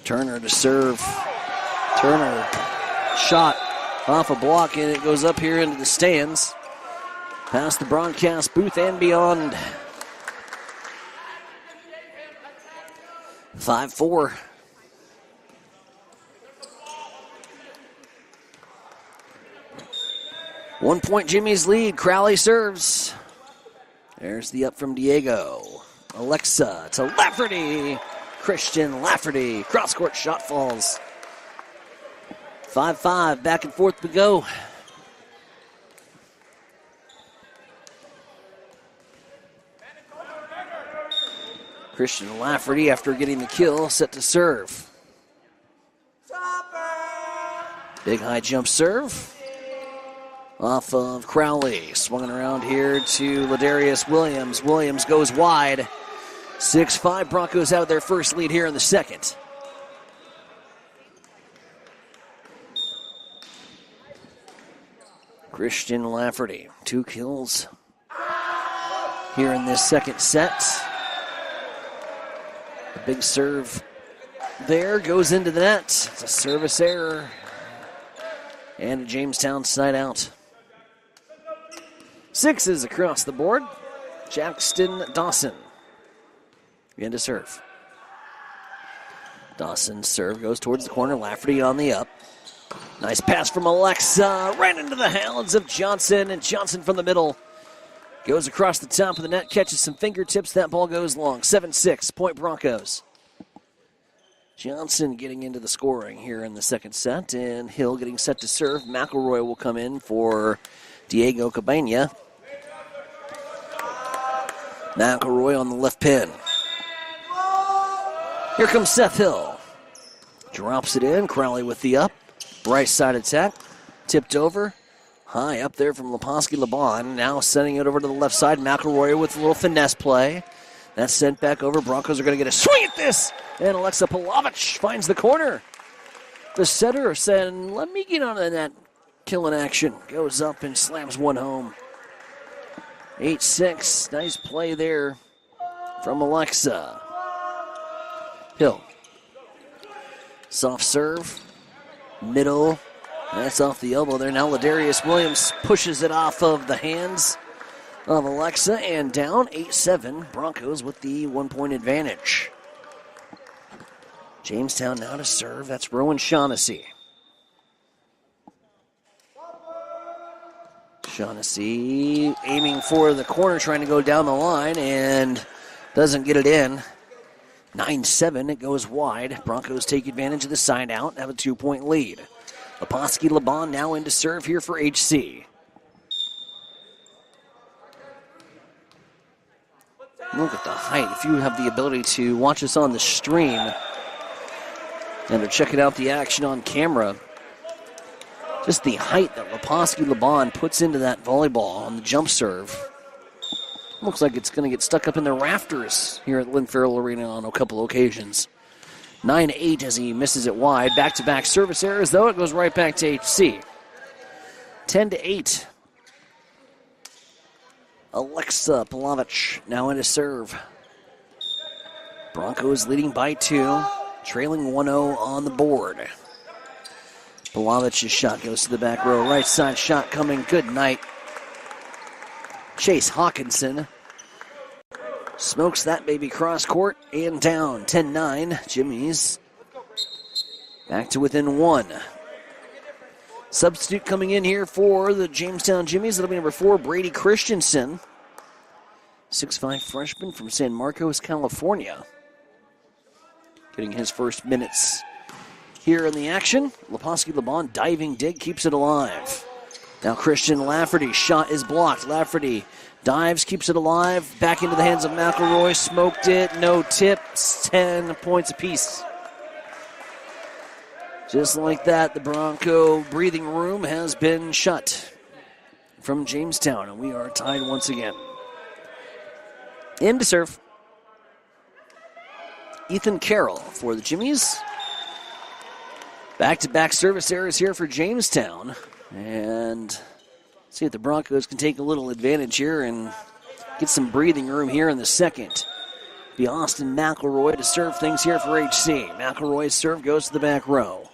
Turner to serve. Turner shot off a block, and it goes up here into the stands. Past the broadcast booth and beyond. 5-4. One point Jimmy's lead. Crowley serves. There's the up from Diego. Alexa to Lafferty. Christian Lafferty. Cross-court shot falls. 5-5. Back and forth we go. Christian Lafferty, after getting the kill, set to serve. Big high jump serve. Off of Crowley. Swung around here to Ladarius Williams. Williams goes wide. 6-5. Broncos out their first lead here in the second. Christian Lafferty, 2 kills here in this second set. The big serve there goes into the net. It's a service error. And a Jamestown side out. 6 across the board. Jackson Dawson in to serve. Dawson's serve goes towards the corner. Lafferty on the up. Nice pass from Alexa. Ran into the hands of Johnson. And Johnson from the middle goes across the top of the net. Catches some fingertips. That ball goes long. 7-6. Point Broncos. Johnson getting into the scoring here in the second set. And Hill getting set to serve. McElroy will come in for Diego Cabana. McElroy on the left pin. Here comes Seth Hill. Drops it in. Crowley with the up. Right side attack. Tipped over. High up there from Leposki Laban. Now sending it over to the left side. McElroy with a little finesse play. That's sent back over. Broncos are going to get a swing at this. And Alexa Palovich finds the corner. The setter saying, let me get on that killing action. Goes up and slams one home. 8-6. Nice play there from Alexa. Hill. Soft serve. Middle. That's off the elbow there. Now Ladarius Williams pushes it off of the hands of Alexa and down 8-7. Broncos with the 1-point advantage. Jamestown now to serve. That's Rowan Shaughnessy. Shaughnessy aiming for the corner, trying to go down the line and doesn't get it in. 9-7, it goes wide. Broncos take advantage of the side out, have a 2-point lead. Leposki Laban now in to serve here for HC. Look at the height. If you have the ability to watch us on the stream and to check it out the action on camera, just the height that Leposki Laban puts into that volleyball on the jump serve. Looks like it's going to get stuck up in the rafters here at Lynn Farrell Arena on a couple occasions. 9-8 as he misses it wide. Back-to-back service errors, though. It goes right back to HC. 10-8. Alexa Palovich now in to serve. Broncos leading by 2, trailing 1-0 on the board. Palovich's shot goes to the back row. Right side shot coming. Good night. Chase Hawkinson smokes that baby cross court and down. 10-9. Jimmy's back to within 1. Substitute coming in here for the Jamestown Jimmies. That'll be number 4, Brady Christensen. 6'5" freshman from San Marcos, California. Getting his first minutes here in the action. Leposki Laban diving dig keeps it alive. Now Christian Lafferty, shot is blocked. Lafferty dives, keeps it alive. Back into the hands of McElroy. Smoked it, no tips. 10 points apiece. Just like that, the Bronco breathing room has been shut from Jamestown, and we are tied once again. In to serve. Ethan Carroll for the Jimmies. Back-to-back service errors here for Jamestown. And see if the Broncos can take a little advantage here and get some breathing room here in the second. Be Austin McElroy to serve things here for HC. McElroy's serve goes to the back row.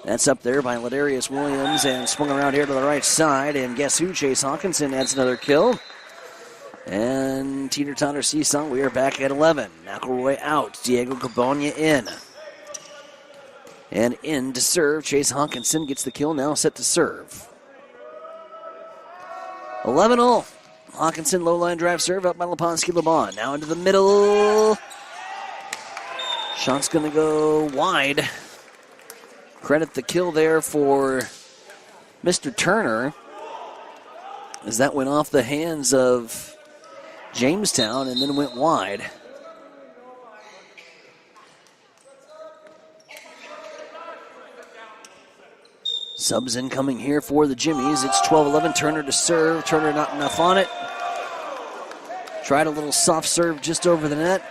That's up there by Ladarius Williams and swung around here to the right side. And guess who? Chase Hawkinson adds another kill. And teeter-totter seesaw, we are back at 11. McElroy out. Diego Cabana in. And in to serve. Chase Hawkinson gets the kill, now set to serve. 11-all. Hawkinson, low line drive serve up by Leponski LeBon. Now into the middle. Shot's going to go wide. Credit the kill there for Mr. Turner, as that went off the hands of Jamestown and then went wide. Subs incoming here for the Jimmies. It's 12-11. Turner to serve. Turner not enough on it. Tried a little soft serve just over the net.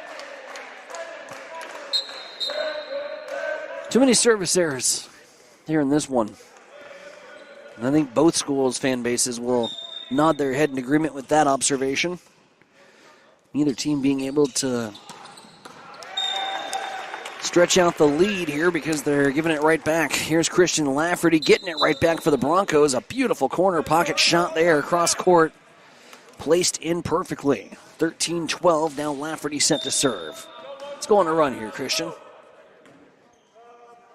Too many service errors here in this one. And I think both schools' fan bases will nod their head in agreement with that observation. Neither team being able to stretch out the lead here because they're giving it right back. Here's Christian Lafferty getting it right back for the Broncos. A beautiful corner pocket shot there across court. Placed in perfectly. 13-12. Now Lafferty set to serve. Let's go on a run here, Christian.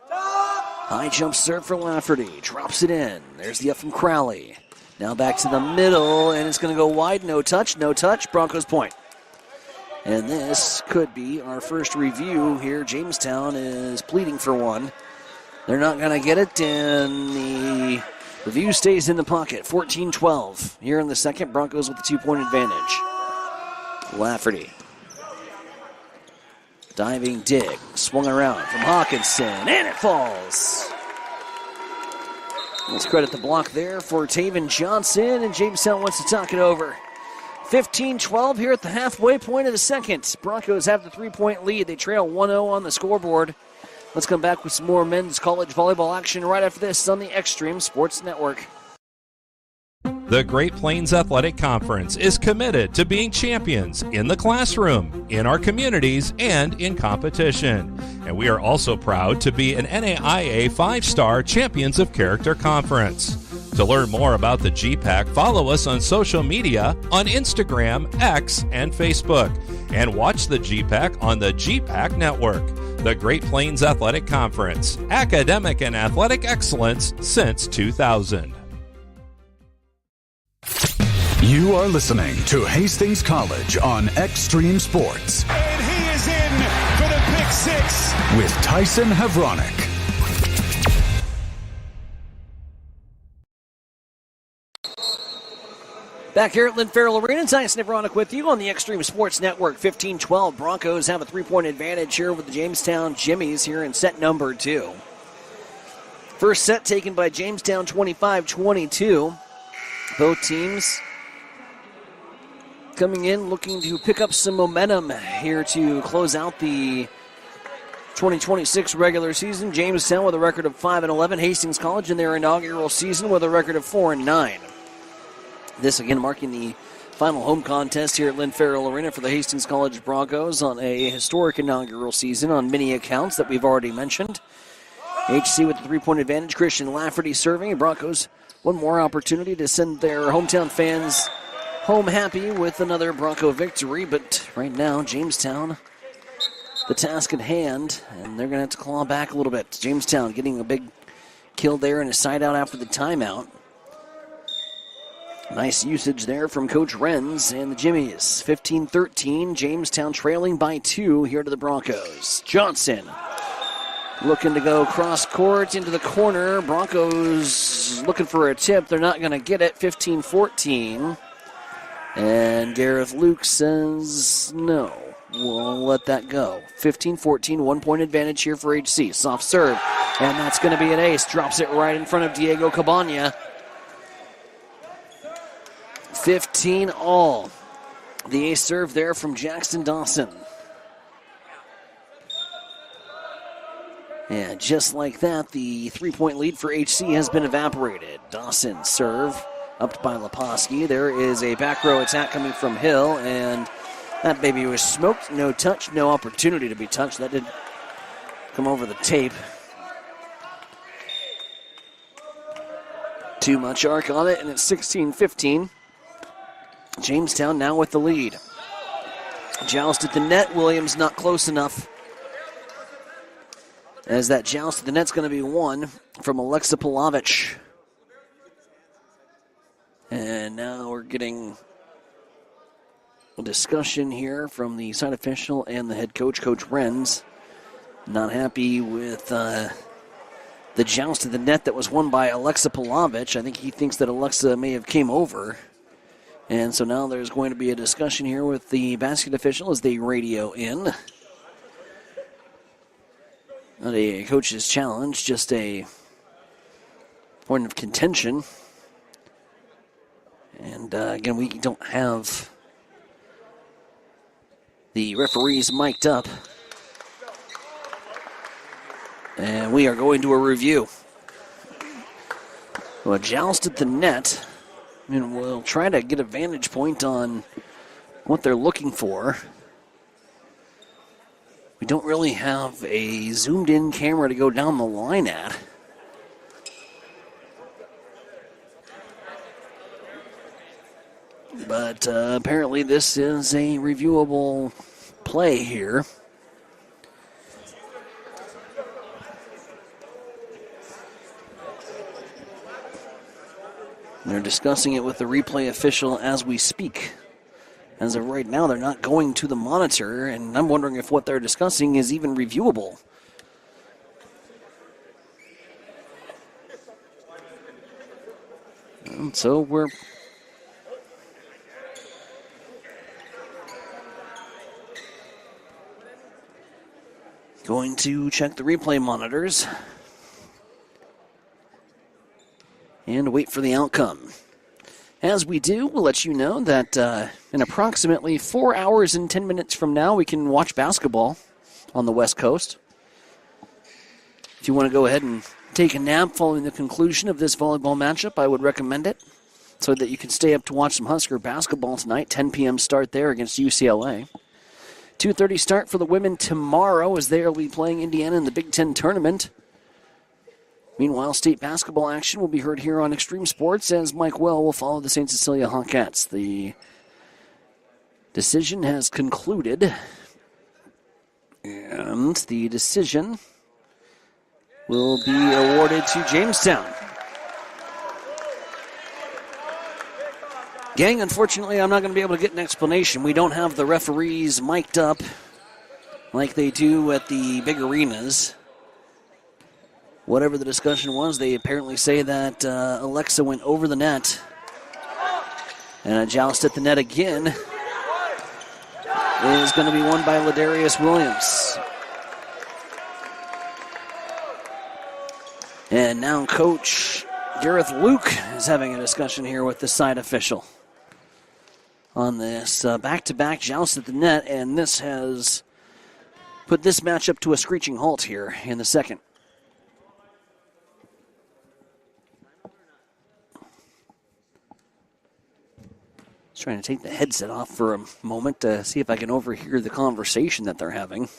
High jump serve for Lafferty. Drops it in. There's the up from Crowley. Now back to the middle, and it's going to go wide. No touch, no touch. Broncos point. And this could be our first review here. Jamestown is pleading for one. They're not going to get it, and the review stays in the pocket. 14-12. Here in the second, Broncos with a 2-point advantage. Lafferty. Diving dig. Swung around from Hawkinson, and it falls. Let's credit the block there for Taven Johnson, and Jamestown wants to talk it over. 15-12 here at the halfway point of the second. Broncos have the 3-point lead. They trail 1-0 on the scoreboard. Let's come back with some more men's college volleyball action right after this on the Extreme Sports Network. The Great Plains Athletic Conference is committed to being champions in the classroom, in our communities, and in competition. And we are also proud to be an NAIA 5-star Champions of Character Conference. To learn more about the GPAC, follow us on social media on Instagram, X, and Facebook. And watch the GPAC on the GPAC Network. The Great Plains Athletic Conference, academic and athletic excellence since 2000. You are listening to Hastings College on Extreme Sports. And he is in for the pick six. With Tyson Havronik. Back here at Lynn Farrell Arena, Tyson Havronik with you on the Extreme Sports Network. 15-12. Broncos have a 3-point advantage here with the Jamestown Jimmies here in set number 2. First set taken by Jamestown 25-22. Both teams coming in looking to pick up some momentum here to close out the 2026 regular season. Jamestown with a record of 5-11. Hastings College in their inaugural season with a record of 4-9. This again marking the final home contest here at Lynn Farrell Arena for the Hastings College Broncos on a historic inaugural season on many accounts that we've already mentioned. HC with the 3-point advantage. Christian Lafferty serving. Broncos one more opportunity to send their hometown fans home happy with another Bronco victory. But right now, Jamestown, the task at hand, and they're going to have to claw back a little bit. Jamestown getting a big kill there and a side out after the timeout. Nice usage there from Coach Renz and the Jimmies. 15-13, Jamestown trailing by 2 here to the Broncos. Johnson looking to go cross court into the corner. Broncos looking for a tip. They're not going to get it. 15-14. And Gareth Luke says no. We'll let that go. 15-14, 1-point advantage here for HC. Soft serve. And that's going to be an ace. Drops it right in front of Diego Cabana. 15 all. The ace serve there from Jackson Dawson. And just like that, the 3-point lead for HC has been evaporated. Dawson serve up by Leposki. There is a back row attack coming from Hill, and that baby was smoked. No touch, no opportunity to be touched. That did come over the tape. Too much arc on it, and it's 16-15. Jamestown now with the lead. Joust at the net. Williams not close enough. As that joust at the net's going to be one from Alexa Palovich. And now we're getting discussion here from the side official and the head coach, Coach Renz. Not happy with the joust to the net that was won by Alexa Palovich. I think he thinks that Alexa may have came over. And so now there's going to be a discussion here with the basket official as they radio in. Not a coach's challenge, just a point of contention. And again, we don't have the referees mic'd up. And we are going to a review. So a joust at the net. And we'll try to get a vantage point on what they're looking for. We don't really have a zoomed-in camera to go down the line at. But apparently this is a reviewable play here. They're discussing it with the replay official as we speak. As of right now, they're not going to the monitor, and I'm wondering if what they're discussing is even reviewable. And so we're going to check the replay monitors and wait for the outcome. As we do, we'll let you know that in approximately 4 hours and 10 minutes from now, we can watch basketball on the West Coast. If you want to go ahead and take a nap following the conclusion of this volleyball matchup, I would recommend it so that you can stay up to watch some Husker basketball tonight. 10 p.m. start there against UCLA. 2:30 start for the women tomorrow as they will be playing Indiana in the Big Ten tournament. Meanwhile, state basketball action will be heard here on Extreme Sports as Mike Well will follow the St. Cecilia Hawkettes. The decision has concluded, and the decision will be awarded to Jamestown. Gang, unfortunately, I'm not going to be able to get an explanation. We don't have the referees mic'd up like they do at the big arenas. Whatever the discussion was, they apparently say that Alexa went over the net. And a joust at the net again is going to be won by Ladarius Williams. And now Coach Gareth Luke is having a discussion here with the side official on this back-to-back joust at the net, and this has put this matchup to a screeching halt here in the second. Trying to take the headset off for a moment to see if I can overhear the conversation that they're having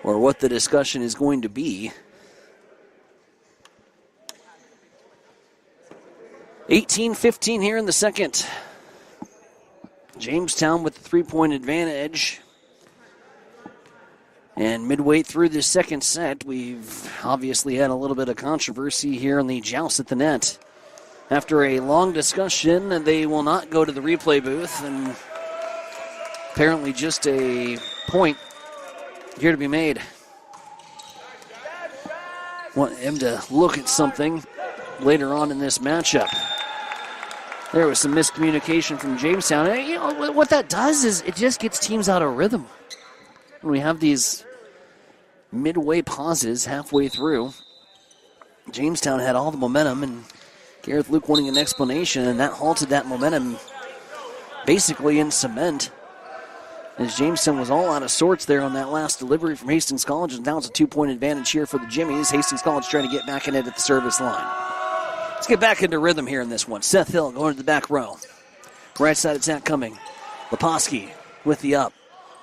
or what the discussion is going to be. 18-15 here in the second. Jamestown with the three-point advantage. And midway through this second set, we've obviously had a little bit of controversy here in the joust at the net. After a long discussion, they will not go to the replay booth, and apparently just a point here to be made. Want him to look at something later on in this matchup. There was some miscommunication from Jamestown. And, you know, what that does is it just gets teams out of rhythm. When we have these midway pauses halfway through, Jamestown had all the momentum, and Gareth Luke wanting an explanation, and that halted that momentum basically in cement. As Jamestown was all out of sorts there on that last delivery from Hastings College, and now it's a 2-point advantage here for the Jimmies. Hastings College trying to get back in it at the service line. Let's get back into rhythm here in this one. Seth Hill going to the back row. Right side attack coming. Leposki with the up.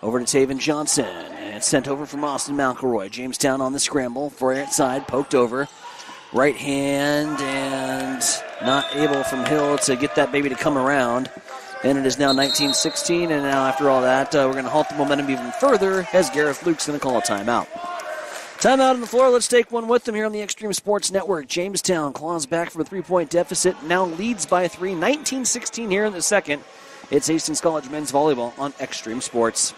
Over to Taven Johnson. And it's sent over from Austin McElroy. Jamestown on the scramble. For right side, poked over. Right hand, and not able from Hill to get that baby to come around. And it is now 19-16, and now after all that, we're going to halt the momentum even further as Gareth Luke's going to call a timeout. Timeout on the floor. Let's take one with them here on the Extreme Sports Network. Jamestown claws back from a 3-point deficit, now leads by 3, 19-16 here in the second. It's Hastings College men's volleyball on Extreme Sports.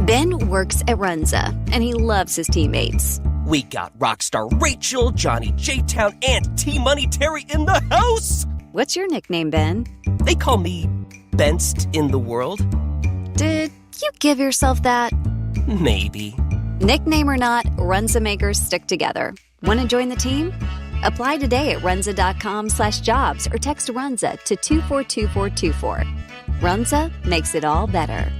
Ben works at Runza, and he loves his teammates. We got Rockstar Rachel, Johnny J-Town, and T-Money Terry in the house! What's your nickname, Ben? They call me Benst in the world. Did you give yourself that? Maybe. Nickname or not, Runza makers stick together. Want to join the team? Apply today at runza.com/jobs or text Runza to 242424. Runza makes it all better.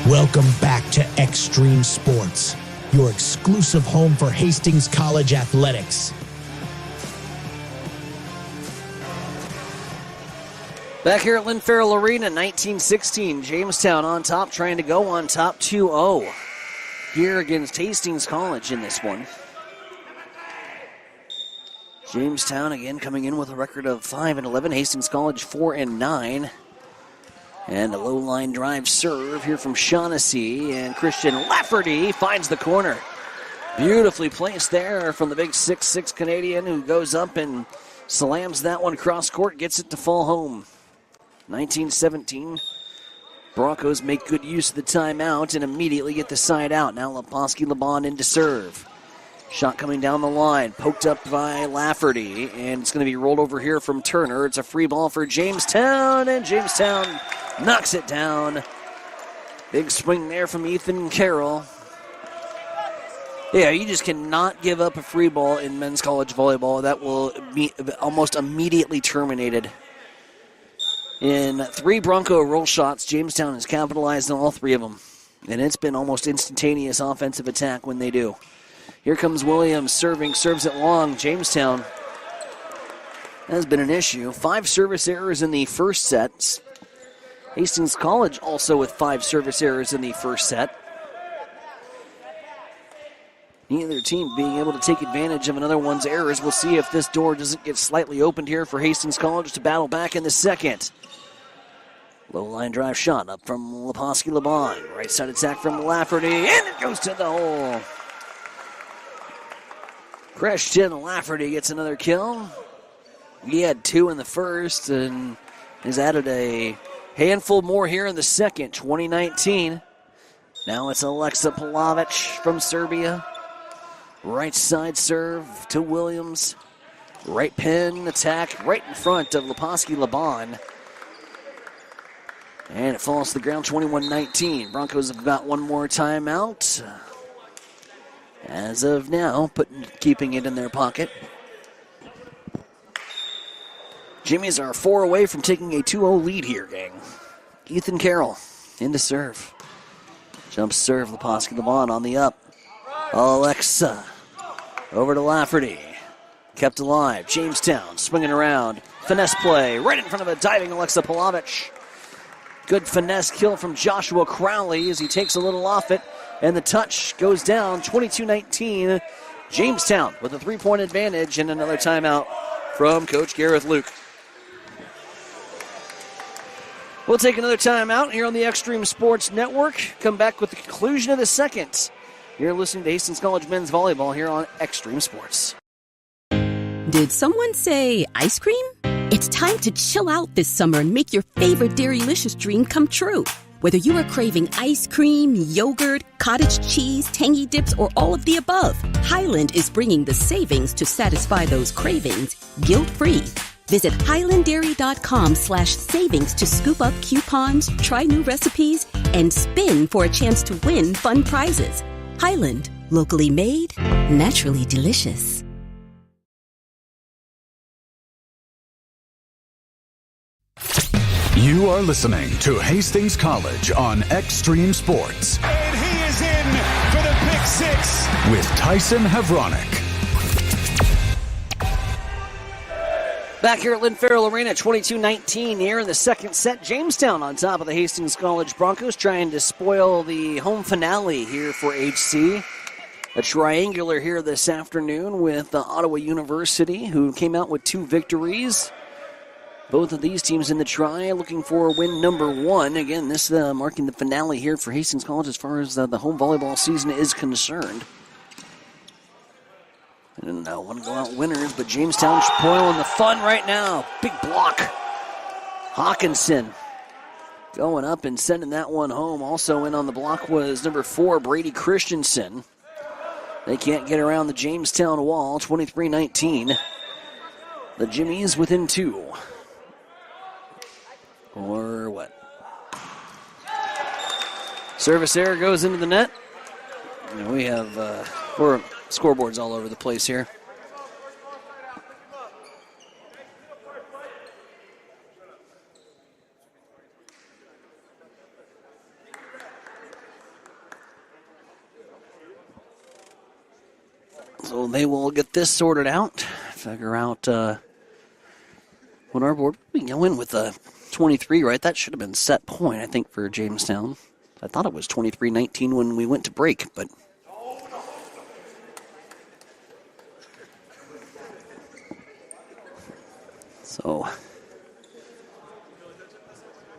Welcome back to Extreme Sports, your exclusive home for Hastings College athletics. Back here at Lynn Farrell Arena, 1916, Jamestown on top, trying to go on top 2-0 here against Hastings College in this one. Jamestown again coming in with a record of 5-11, Hastings College 4-9. And a low line drive serve here from Shaughnessy, and Christian Lafferty finds the corner. Beautifully placed there from the big 6'6" Canadian, who goes up and slams that one cross court, gets it to fall home. 19-17. Broncos make good use of the timeout and immediately get the side out. Now Leposki-Laban in to serve. Shot coming down the line, poked up by Lafferty, and it's going to be rolled over here from Turner. It's a free ball for Jamestown, and Jamestown knocks it down. Big swing there from Ethan Carroll. Yeah, you just cannot give up a free ball in men's college volleyball. That will be almost immediately terminated. In 3 Bronco roll shots, Jamestown has capitalized on all 3 of them. And it's been almost instantaneous offensive attack when they do. Here comes Williams serving, serves it long. Jamestown has been an issue. 5 service errors in the first set. Hastings College also with 5 service errors in the first set. Neither team being able to take advantage of another one's errors. We'll see if this door doesn't get slightly opened here for Hastings College to battle back in the second. Low line drive shot up from Leposki-Laban. Right side attack from Lafferty, and it goes to the hole. Christian Lafferty gets another kill. He had 2 in the first and has added a handful more here in the second, 2019. Now it's Alexa Pavlovic from Serbia. Right side serve to Williams. Right pin attack right in front of Leposki-Laban. And it falls to the ground, 21-19. Broncos have got one more timeout. As of now, keeping it in their pocket. Jimmies are 4 away from taking a 2-0 lead here, gang. Ethan Carroll into serve. Jump serve, Leposki-Laban on the up. Alexa over to Lafferty. Kept alive. Jamestown swinging around. Finesse play right in front of a diving Alexa Pavlovic. Good finesse kill from Joshua Crowley as he takes a little off it. And the touch goes down, 22-19. Jamestown with a 3-point advantage and another timeout from Coach Gareth Luke. We'll take another timeout here on the Extreme Sports Network. Come back with the conclusion of the second. You're listening to Hastings College men's volleyball here on Extreme Sports. Did someone say ice cream? It's time to chill out this summer and make your favorite Dairylicious dream come true. Whether you are craving ice cream, yogurt, cottage cheese, tangy dips, or all of the above, Highland is bringing the savings to satisfy those cravings guilt-free. Visit highlanddairy.com/savings to scoop up coupons, try new recipes, and spin for a chance to win fun prizes. Highland, locally made, naturally delicious. You are listening to Hastings College on Extreme Sports. And he is in for the pick 6. With Tyson Havronik. Back here at Lynn Farrell Arena, 22-19 here in the second set. Jamestown on top of the Hastings College Broncos, trying to spoil the home finale here for HC. A triangular here this afternoon with Ottawa University, who came out with 2 victories. Both of these teams in the try looking for win number 1. Again, this marking the finale here for Hastings College as far as the home volleyball season is concerned. And want to go out winners, but Jamestown spoiling the fun right now. Big block. Hawkinson going up and sending that one home. Also in on the block was number 4, Brady Christensen. They can't get around the Jamestown wall, 23-19. The Jimmies within 2. Or what? Service error goes into the net. And we have we're scoreboards all over the place here. So they will get this sorted out, figure out what our board. We can go in with a 23, right? That should have been set point, I think, for Jamestown. I thought it was 23-19 when we went to break, but so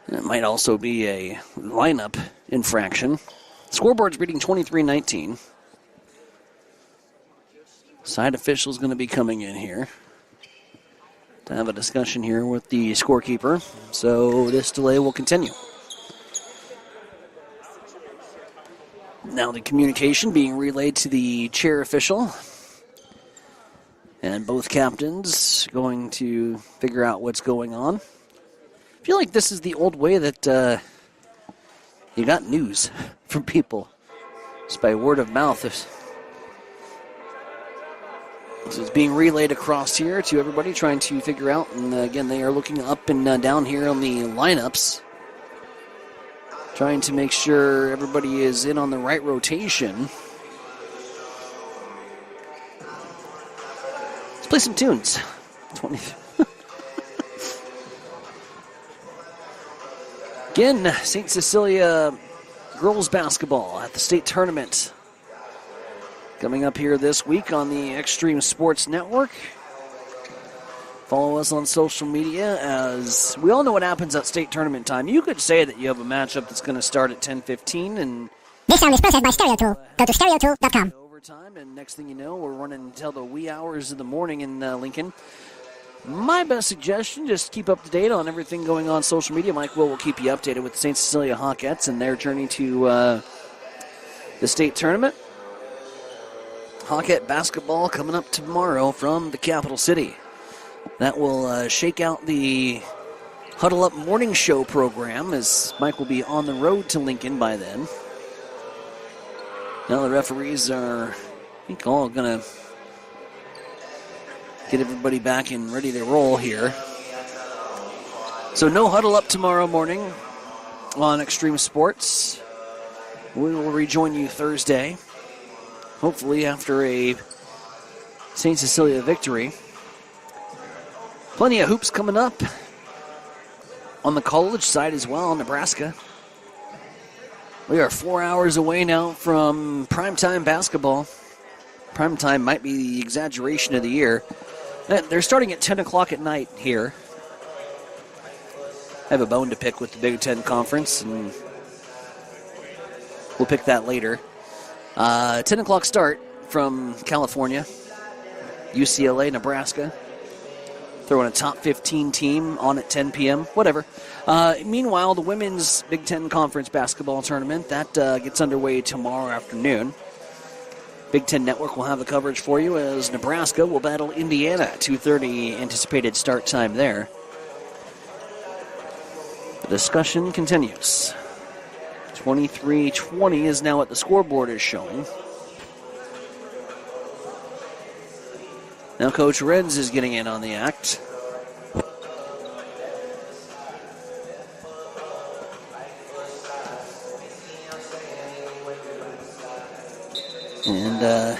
it might also be a lineup infraction. Scoreboard's reading 23-19. Side official's going to be coming in here to have a discussion here with the scorekeeper. So this delay will continue. Now the communication being relayed to the chair official. And both captains going to figure out what's going on. I feel like this is the old way that you got news from people. Just by word of mouth. So it's being relayed across here to everybody trying to figure out. And again, they are looking up and down here on the lineups. Trying to make sure everybody is in on the right rotation. Let's play some tunes. 20. Again, St. Cecilia girls basketball at the state tournament. Coming up here this week on the Extreme Sports Network. Follow us on social media as we all know what happens at state tournament time. You could say that you have a matchup that's going to start at 10:15 and this sound is processed by StereoTool. Go to stereotool.com. Overtime, and next thing you know, we're running until the wee hours of the morning in Lincoln. My best suggestion, just keep up to date on everything going on social media. Mike will keep you updated with the St. Cecilia Hawkettes and their journey to the state tournament. Hawkette basketball coming up tomorrow from the capital city. That will shake out the Huddle Up Morning Show program as Mike will be on the road to Lincoln by then. Now the referees are, I think, all going to get everybody back and ready to roll here. So no Huddle Up tomorrow morning on Extreme Sports. We will rejoin you Thursday, hopefully after a St. Cecilia victory. Plenty of hoops coming up on the college side as well, Nebraska. We are 4 hours away now from primetime basketball. Primetime might be the exaggeration of the year. They're starting at 10 o'clock at night here. I have a bone to pick with the Big Ten Conference, and we'll pick that later. 10 o'clock start from California, UCLA, Nebraska. Throwing a top 15 team on at 10 p.m., whatever. Meanwhile, the women's Big Ten Conference basketball tournament, that gets underway tomorrow afternoon. Big Ten Network will have the coverage for you as Nebraska will battle Indiana. 2:30 anticipated start time there. The discussion continues. 23-20 is now what the scoreboard is showing. Now Coach Renz is getting in on the act. And,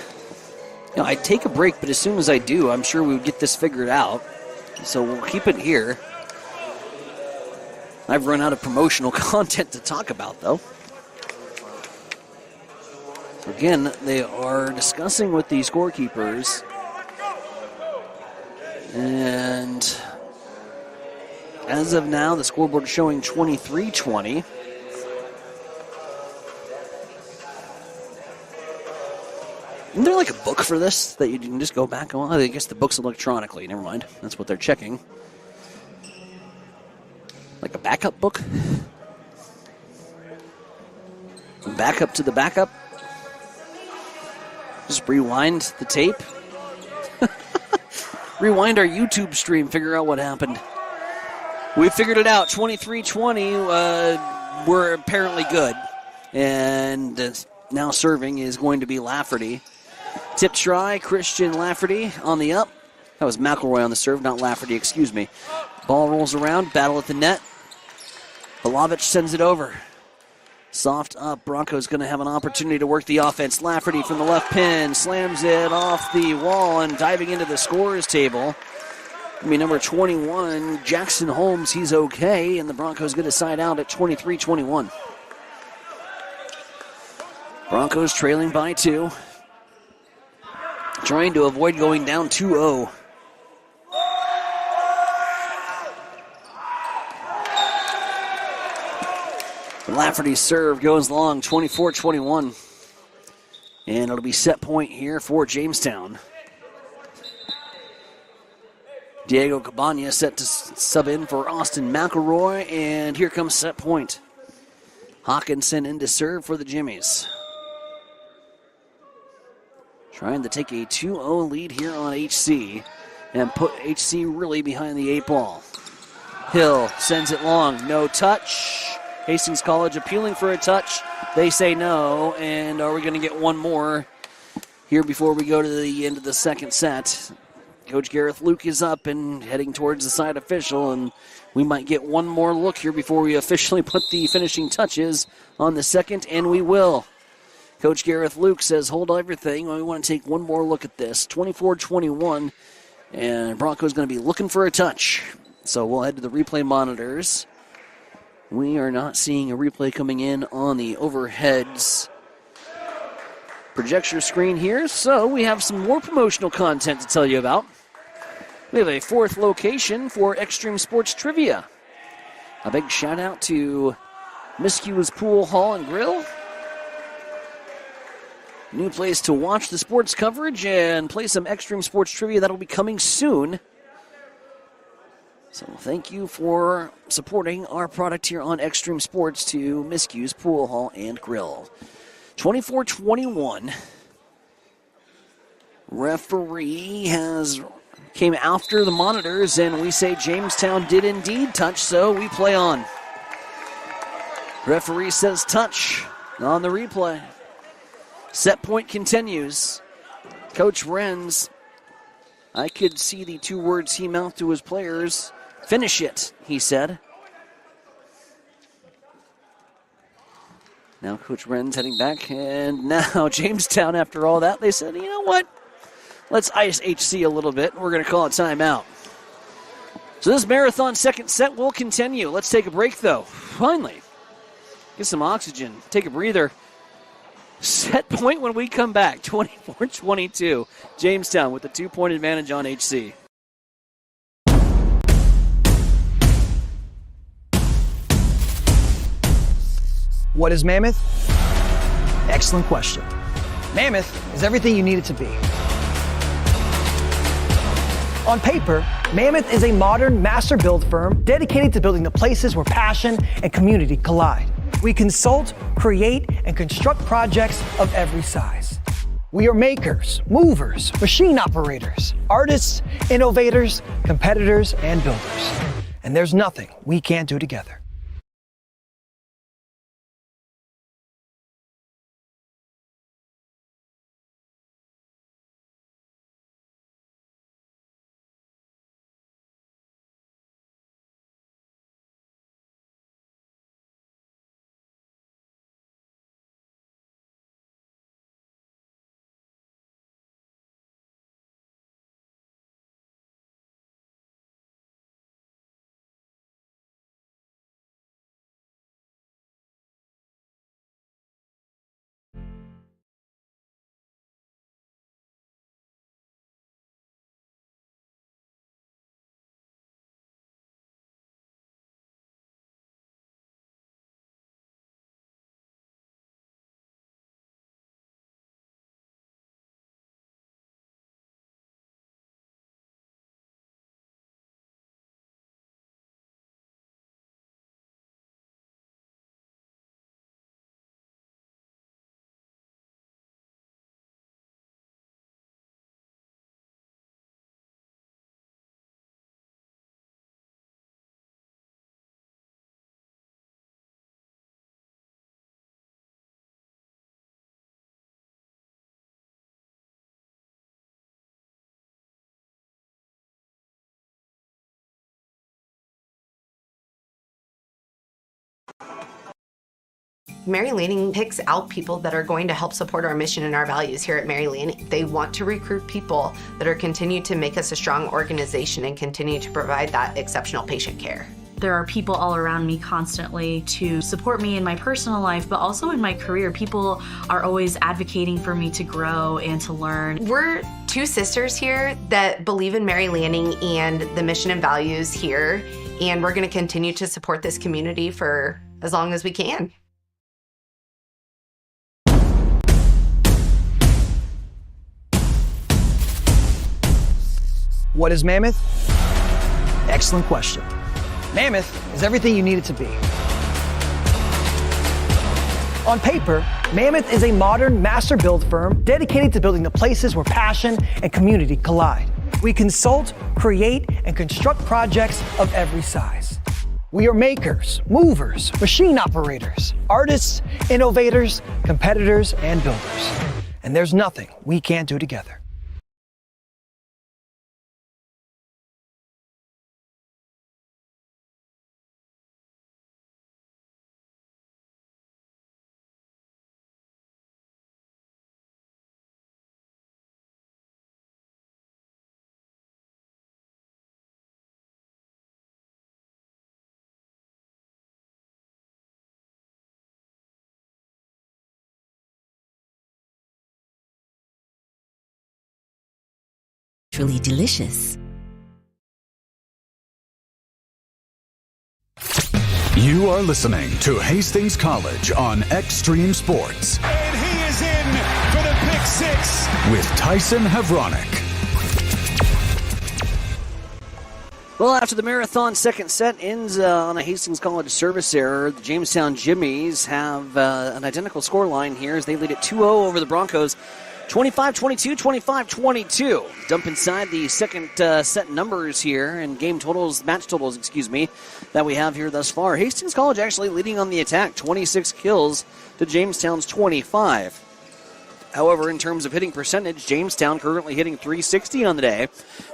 I'd take a break, but as soon as I do, I'm sure we would get this figured out. So we'll keep it here. I've run out of promotional content to talk about, though. Again, they are discussing with the scorekeepers. And As of now, the scoreboard is showing 23-20. Isn't there like a book for this that you can just go back on? I guess the book's electronically. Never mind. That's what they're checking. Like a backup book? Backup to the backup? Just rewind the tape? Rewind our YouTube stream, figure out what happened. We figured it out. 23-20. We're apparently good. And now serving is going to be Lafferty. Tip try, Christian Lafferty on the up. That was McElroy on the serve, not Lafferty, excuse me. Ball rolls around, battle at the net. Balavic sends it over. Soft up, Broncos going to have an opportunity to work the offense. Lafferty from the left pin, slams it off the wall and diving into the scorer's table. Number 21, Jackson Holmes, he's okay, and the Broncos get a side out at 23-21. Broncos trailing by 2. Trying to avoid going down 2-0. Lafferty's serve goes long, 24-21. And it'll be set point here for Jamestown. Diego Cabana set to sub in for Austin McElroy, and here comes set point. Hawkinson in to serve for the Jimmies. Trying to take a 2-0 lead here on HC and put HC really behind the 8 ball. Hill sends it long, no touch. Hastings College appealing for a touch. They say no, and are we going to get one more here before we go to the end of the second set? Coach Gareth Luke is up and heading towards the side official, and we might get one more look here before we officially put the finishing touches on the second, and we will. Coach Gareth Luke says, hold everything. We want to take one more look at this. 24-21, and Broncos going to be looking for a touch. So we'll head to the replay monitors. We are not seeing a replay coming in on the overheads projector screen here, so we have some more promotional content to tell you about. We have a 4th location for Extreme Sports Trivia. A big shout out to Miskew's Pool Hall and Grill. New place to watch the sports coverage and play some Extreme Sports Trivia. That'll be coming soon. So thank you for supporting our product here on Extreme Sports to Miskew's Pool Hall and Grill. 24-21. Referee came after the monitors, and we say Jamestown did indeed touch, so we play on. Referee says touch on the replay. Set point continues. Coach Renz, I could see the 2 words he mouthed to his players. Finish it, he said. Now Coach Renz heading back, and now Jamestown, after all that, they said, you know what? Let's ice HC a little bit. We're going to call a timeout. So this marathon second set will continue. Let's take a break, though. Finally, get some oxygen, take a breather. Set point when we come back, 24-22. Jamestown with the 2-point advantage on HC. What is Mammoth? Excellent question. Mammoth is everything you need it to be. On paper, Mammoth is a modern master build firm dedicated to building the places where passion and community collide. We consult, create, and construct projects of every size. We are makers, movers, machine operators, artists, innovators, competitors, and builders. And there's nothing we can't do together. Mary Lanning picks out people that are going to help support our mission and our values here at Mary Lanning. They want to recruit people that are continue to make us a strong organization and continue to provide that exceptional patient care. There are people all around me constantly to support me in my personal life, but also in my career. People are always advocating for me to grow and to learn. We're two sisters here that believe in Mary Lanning and the mission and values here, and we're going to continue to support this community for as long as we can. What is Mammoth? Excellent question. Mammoth is everything you need it to be. On paper, Mammoth is a modern master build firm dedicated to building the places where passion and community collide. We consult, create, and construct projects of every size. We are makers, movers, machine operators, artists, innovators, competitors, and builders. And there's nothing we can't do together. Truly delicious. You are listening to Hastings College on Extreme Sports. And he is in for the pick six. With Tyson Havronik. Well, after the marathon second set ends on a Hastings College service error, the Jamestown Jimmies have an identical scoreline here as they lead at 2-0 over the Broncos. 25-22, 25-22. Dump inside the second set numbers here and match totals, that we have here thus far. Hastings College actually leading on the attack, 26 kills to Jamestown's 25. However, in terms of hitting percentage, Jamestown currently hitting .360 on the day,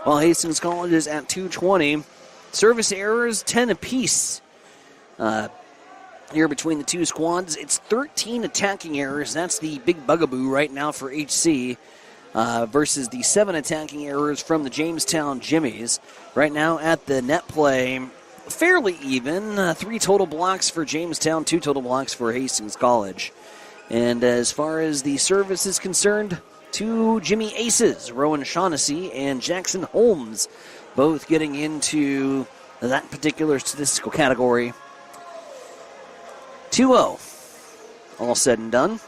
while Hastings College is at .220. Service errors, 10 apiece. Here between the two squads, it's 13 attacking errors. That's the big bugaboo right now for HC versus the 7 attacking errors from the Jamestown Jimmies. Right now at the net play, fairly even. 3 total blocks for Jamestown, 2 total blocks for Hastings College. And as far as the service is concerned, 2 Jimmy aces, Rowan Shaughnessy and Jackson Holmes, both getting into that particular statistical category. 2-0, all said and done,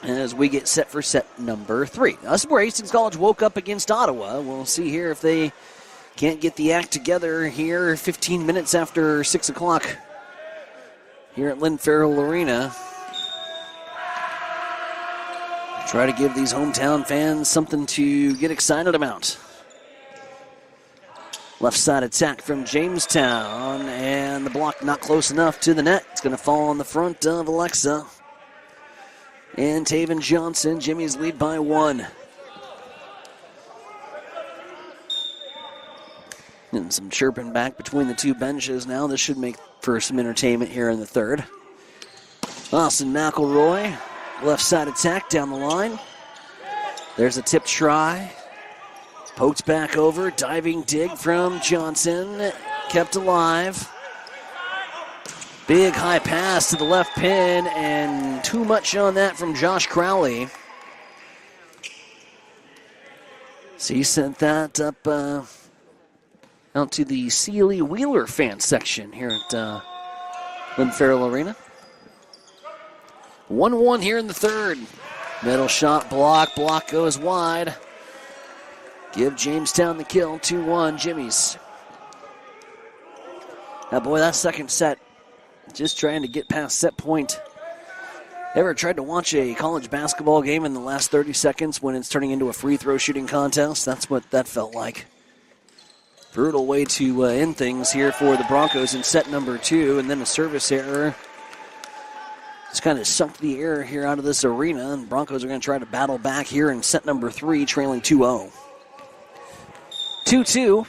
as we get set for set number 3. That's where Hastings College woke up against Ottawa. We'll see here if they can't get the act together here 15 minutes after 6 o'clock here at Lynn Farrell Arena. Try to give these hometown fans something to get excited about. Left side attack from Jamestown, and the block not close enough to the net. It's going to fall on the front of Alexa. And Taven Johnson, Jimmy's lead by 1. And some chirping back between the two benches now. This should make for some entertainment here in the third. Austin McElroy, left side attack down the line. There's a tip try. Poked back over, diving dig from Johnson, kept alive. Big high pass to the left pin, and too much on that from Josh Crowley. So he sent that up out to the Sealy Wheeler fan section here at Lynn Farrell Arena. 1-1 here in the third. Middle shot block goes wide. Give Jamestown the kill, 2-1, Jimmy's. Now, boy, that second set, just trying to get past set point. Ever tried to watch a college basketball game in the last 30 seconds when it's turning into a free throw shooting contest? That's what that felt like. Brutal way to end things here for the Broncos in set number 2, and then a service error. Just kind of sucked the air here out of this arena, and Broncos are going to try to battle back here in set number 3, trailing 2-0. 2-2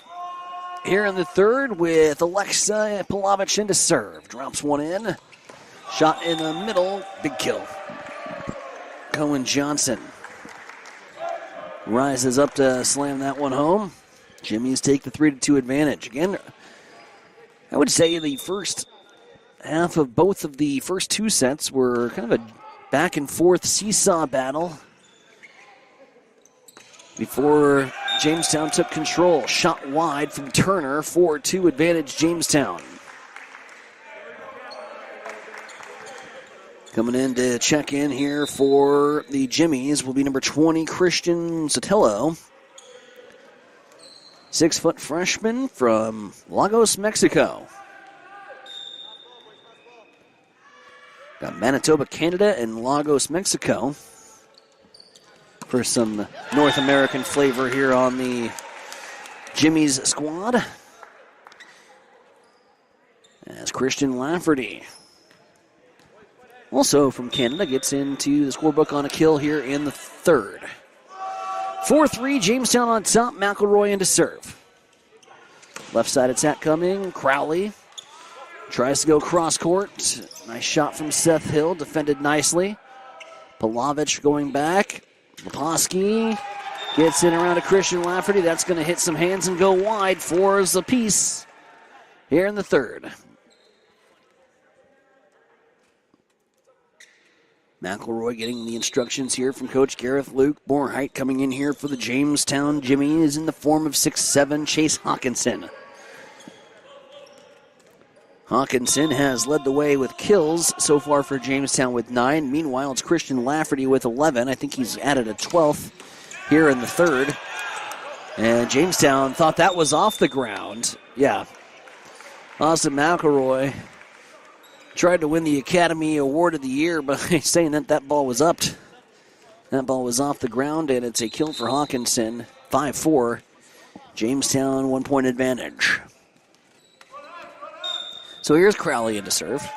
here in the third with Alexa Palovich in to serve. Drops one in. Shot in the middle, big kill. Cohen Johnson rises up to slam that one home. Jimmy's take the 3-2 advantage. Again, I would say the first half of both of the first two sets were kind of a back and forth seesaw battle before Jamestown took control. Shot wide from Turner, 4-2 advantage Jamestown. Coming in to check in here for the Jimmies will be number 20, Christian Sotelo. 6-foot freshman from Lagos, Mexico. Got Manitoba, Canada, and Lagos, Mexico for some North American flavor here on the Jimmy's squad. As Christian Lafferty, also from Canada, gets into the scorebook on a kill here in the third. 4-3, Jamestown on top, McElroy into serve. Left side attack coming, Crowley tries to go cross court. Nice shot from Seth Hill, defended nicely. Palovich going back. Leposki gets in around to Christian Lafferty. That's going to hit some hands and go wide. 4s apiece here in the third. McElroy getting the instructions here from Coach Gareth Luke. More height coming in here for the Jamestown Jimmy is in the form of 6'7", Chase Hawkinson. Hawkinson has led the way with kills so far for Jamestown with 9. Meanwhile, it's Christian Lafferty with 11. I think he's added a 12th here in the third. And Jamestown thought that was off the ground. Yeah. Austin McElroy tried to win the Academy Award of the Year by saying that ball was up. That ball was off the ground, and it's a kill for Hawkinson. 5-4. Jamestown 1-point advantage. So here's Crowley into serve.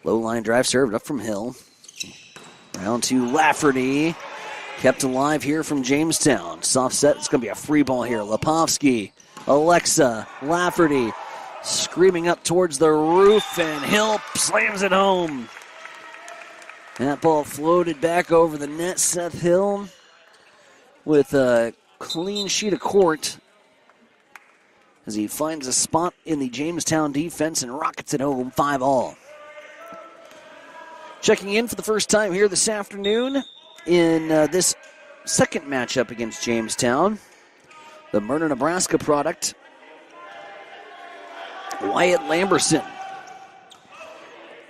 Low line drive served up from Hill. Round to Lafferty. Kept alive here from Jamestown. Soft set. It's going to be a free ball here. Lepovsky, Alexa, Lafferty screaming up towards the roof, and Hill slams it home. That ball floated back over the net. Seth Hill with a clean sheet of court as he finds a spot in the Jamestown defense and rockets it home 5-all. Checking in for the first time here this afternoon in this second matchup against Jamestown, the Myrna, Nebraska product, Wyatt Lamberson.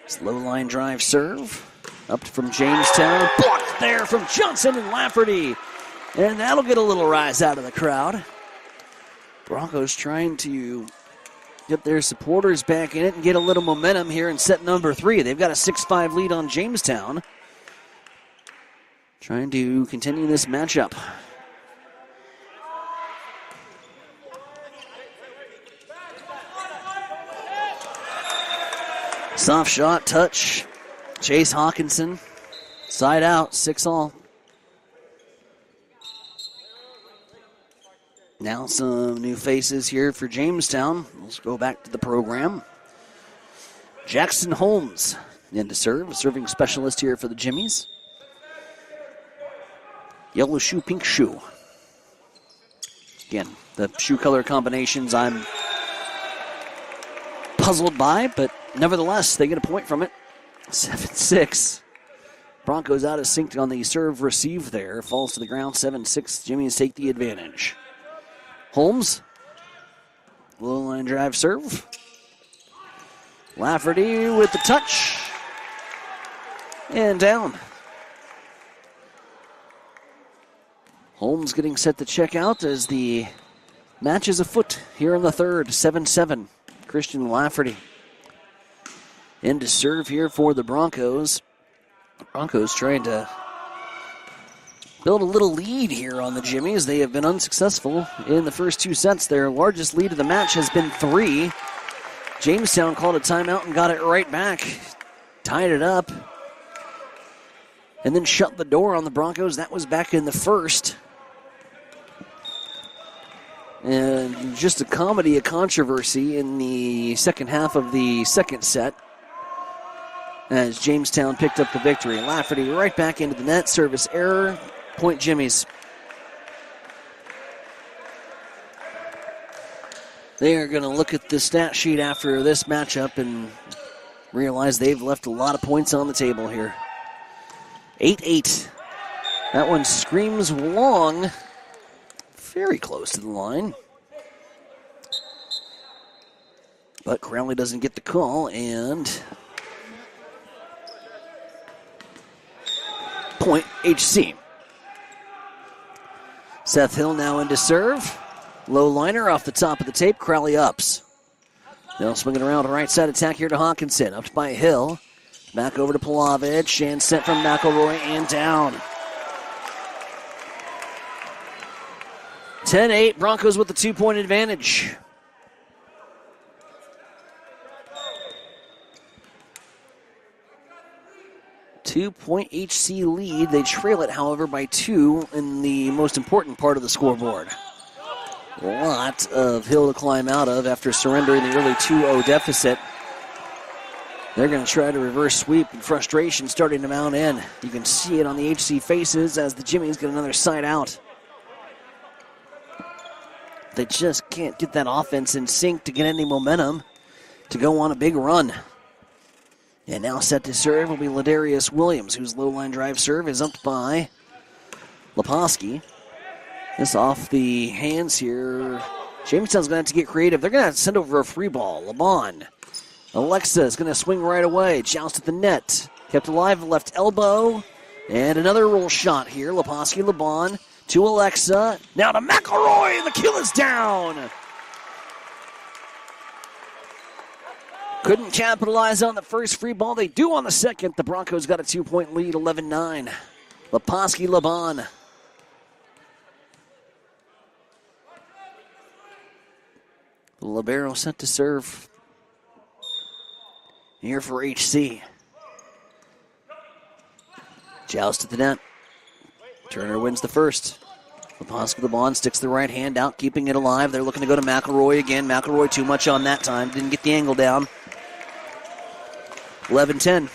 Slow line drive serve. Up from Jamestown. Blocked there from Johnson and Lafferty. And that'll get a little rise out of the crowd. Broncos trying to get their supporters back in it and get a little momentum here in set number 3. They've got a 6-5 lead on Jamestown. Trying to continue this matchup. Soft shot, touch. Chase Hawkinson. Side out, 6-all. Now some new faces here for Jamestown. Let's go back to the program. Jackson Holmes in to serve, serving specialist here for the Jimmies. Yellow shoe, pink shoe. Again, the shoe color combinations I'm puzzled by, but nevertheless, they get a point from it. 7-6. Broncos out of sync on the serve receive there. Falls to the ground, 7-6. Jimmies take the advantage. Holmes. Low line drive serve. Lafferty with the touch. And down. Holmes getting set to check out as the match is afoot here in the third. 7-7. Christian Lafferty in to serve here for the Broncos. Broncos trying to build a little lead here on the Jimmies. They have been unsuccessful in the first two sets. Their largest lead of the match has been 3. Jamestown called a timeout and got it right back. Tied it up. And then shut the door on the Broncos. That was back in the first. And just a comedy of controversy in the second half of the second set. as Jamestown picked up the victory. Lafferty right back into the net. Service error. Point Jimmies. They are going to look at the stat sheet after this matchup and realize they've left a lot of points on the table here. 8-8. That one screams long. Very close to the line. But Crowley doesn't get the call, and point HC. Seth Hill now into serve. Low liner off the top of the tape. Crowley ups. Now swinging around the right side attack here to Hawkinson. Up by Hill. Back over to Palovich, and sent from McElroy and down. 10-8, Broncos with the 2-point advantage. Two-point HC lead. They trail it, however, by 2 in the most important part of the scoreboard. A lot of hill to climb out of after surrendering the early 2-0 deficit. They're going to try to reverse sweep, and frustration starting to mount in. You can see it on the HC faces as the Jimmies get another side out. They just can't get that offense in sync to get any momentum to go on a big run. And now set to serve will be Ladarius Williams, whose low-line drive serve is up by Leposki. This off the hands here. Jamestown's going to have to get creative. They're going to have to send over a free ball. LeBon. Alexa is going to swing right away. Joust at the net. Kept alive, left elbow. And another roll shot here. Leposki, LeBon to Alexa. Now to McElroy, and the kill is down. Couldn't capitalize on the first free ball. They do on the second. The Broncos got a 2-point lead, 11-9. Leposki, LeBon. Libero set to serve here for HC. Joust at the net. Turner wins the first. Leposki, LeBon sticks the right hand out, keeping it alive. They're looking to go to McElroy again. McElroy too much on that time. Didn't get the angle down. 11-10.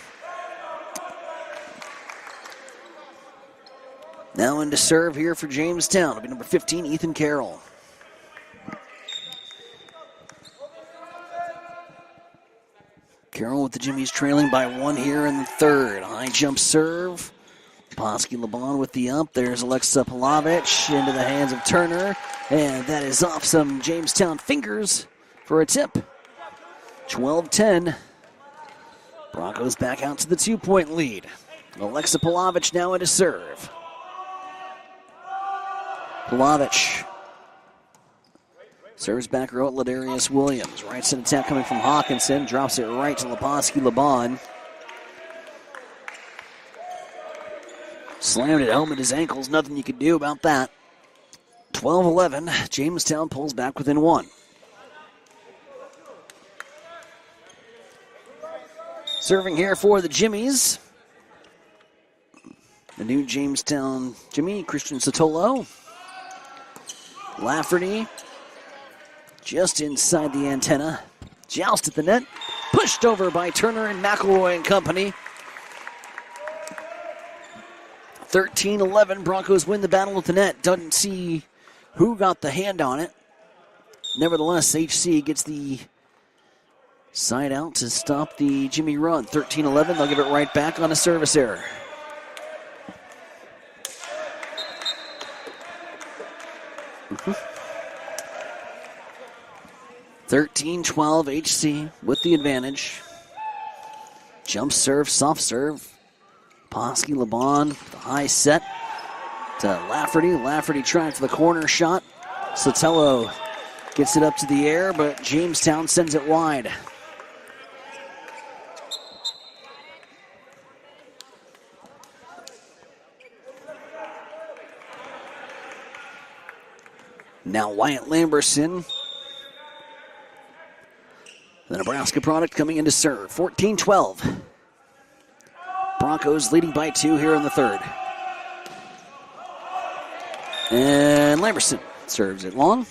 Now into serve here for Jamestown. It'll be number 15, Ethan Carroll. Carroll with the Jimmies trailing by 1 here in the third. High jump serve. Leposki, LeBon with the up. There's Alexa Palovich into the hands of Turner. And that is off some Jamestown fingers for a tip. 12-10. Broncos back out to the 2-point lead. Alexa Palovich now into serve. Palovich serves back row at Ladarius Williams. Right side attack coming from Hawkinson. Drops it right to Leposki, LeBon. Slammed it home at his ankles. Nothing you could do about that. 12-11. Jamestown pulls back within 1. Serving here for the Jimmies. The new Jamestown Jimmy, Christian Sotolo. Lafferty. Just inside the antenna. Joust at the net. Pushed over by Turner and McElroy and company. 13-11. Broncos win the battle at the net. Doesn't see who got the hand on it. Nevertheless, HC gets the side out to stop the Jimmy run. 13-11. They'll give it right back on a service error. Mm-hmm. 13-12 HC with the advantage. Jump serve, soft serve. Leposki, LeBon, the high set to Lafferty. Lafferty trying for the corner shot. Sotelo gets it up to the air, but Jamestown sends it wide. Now Wyatt Lamberson, the Nebraska product, coming in to serve. 14-12. Broncos leading by 2 here in the third. And Lamberson serves it long.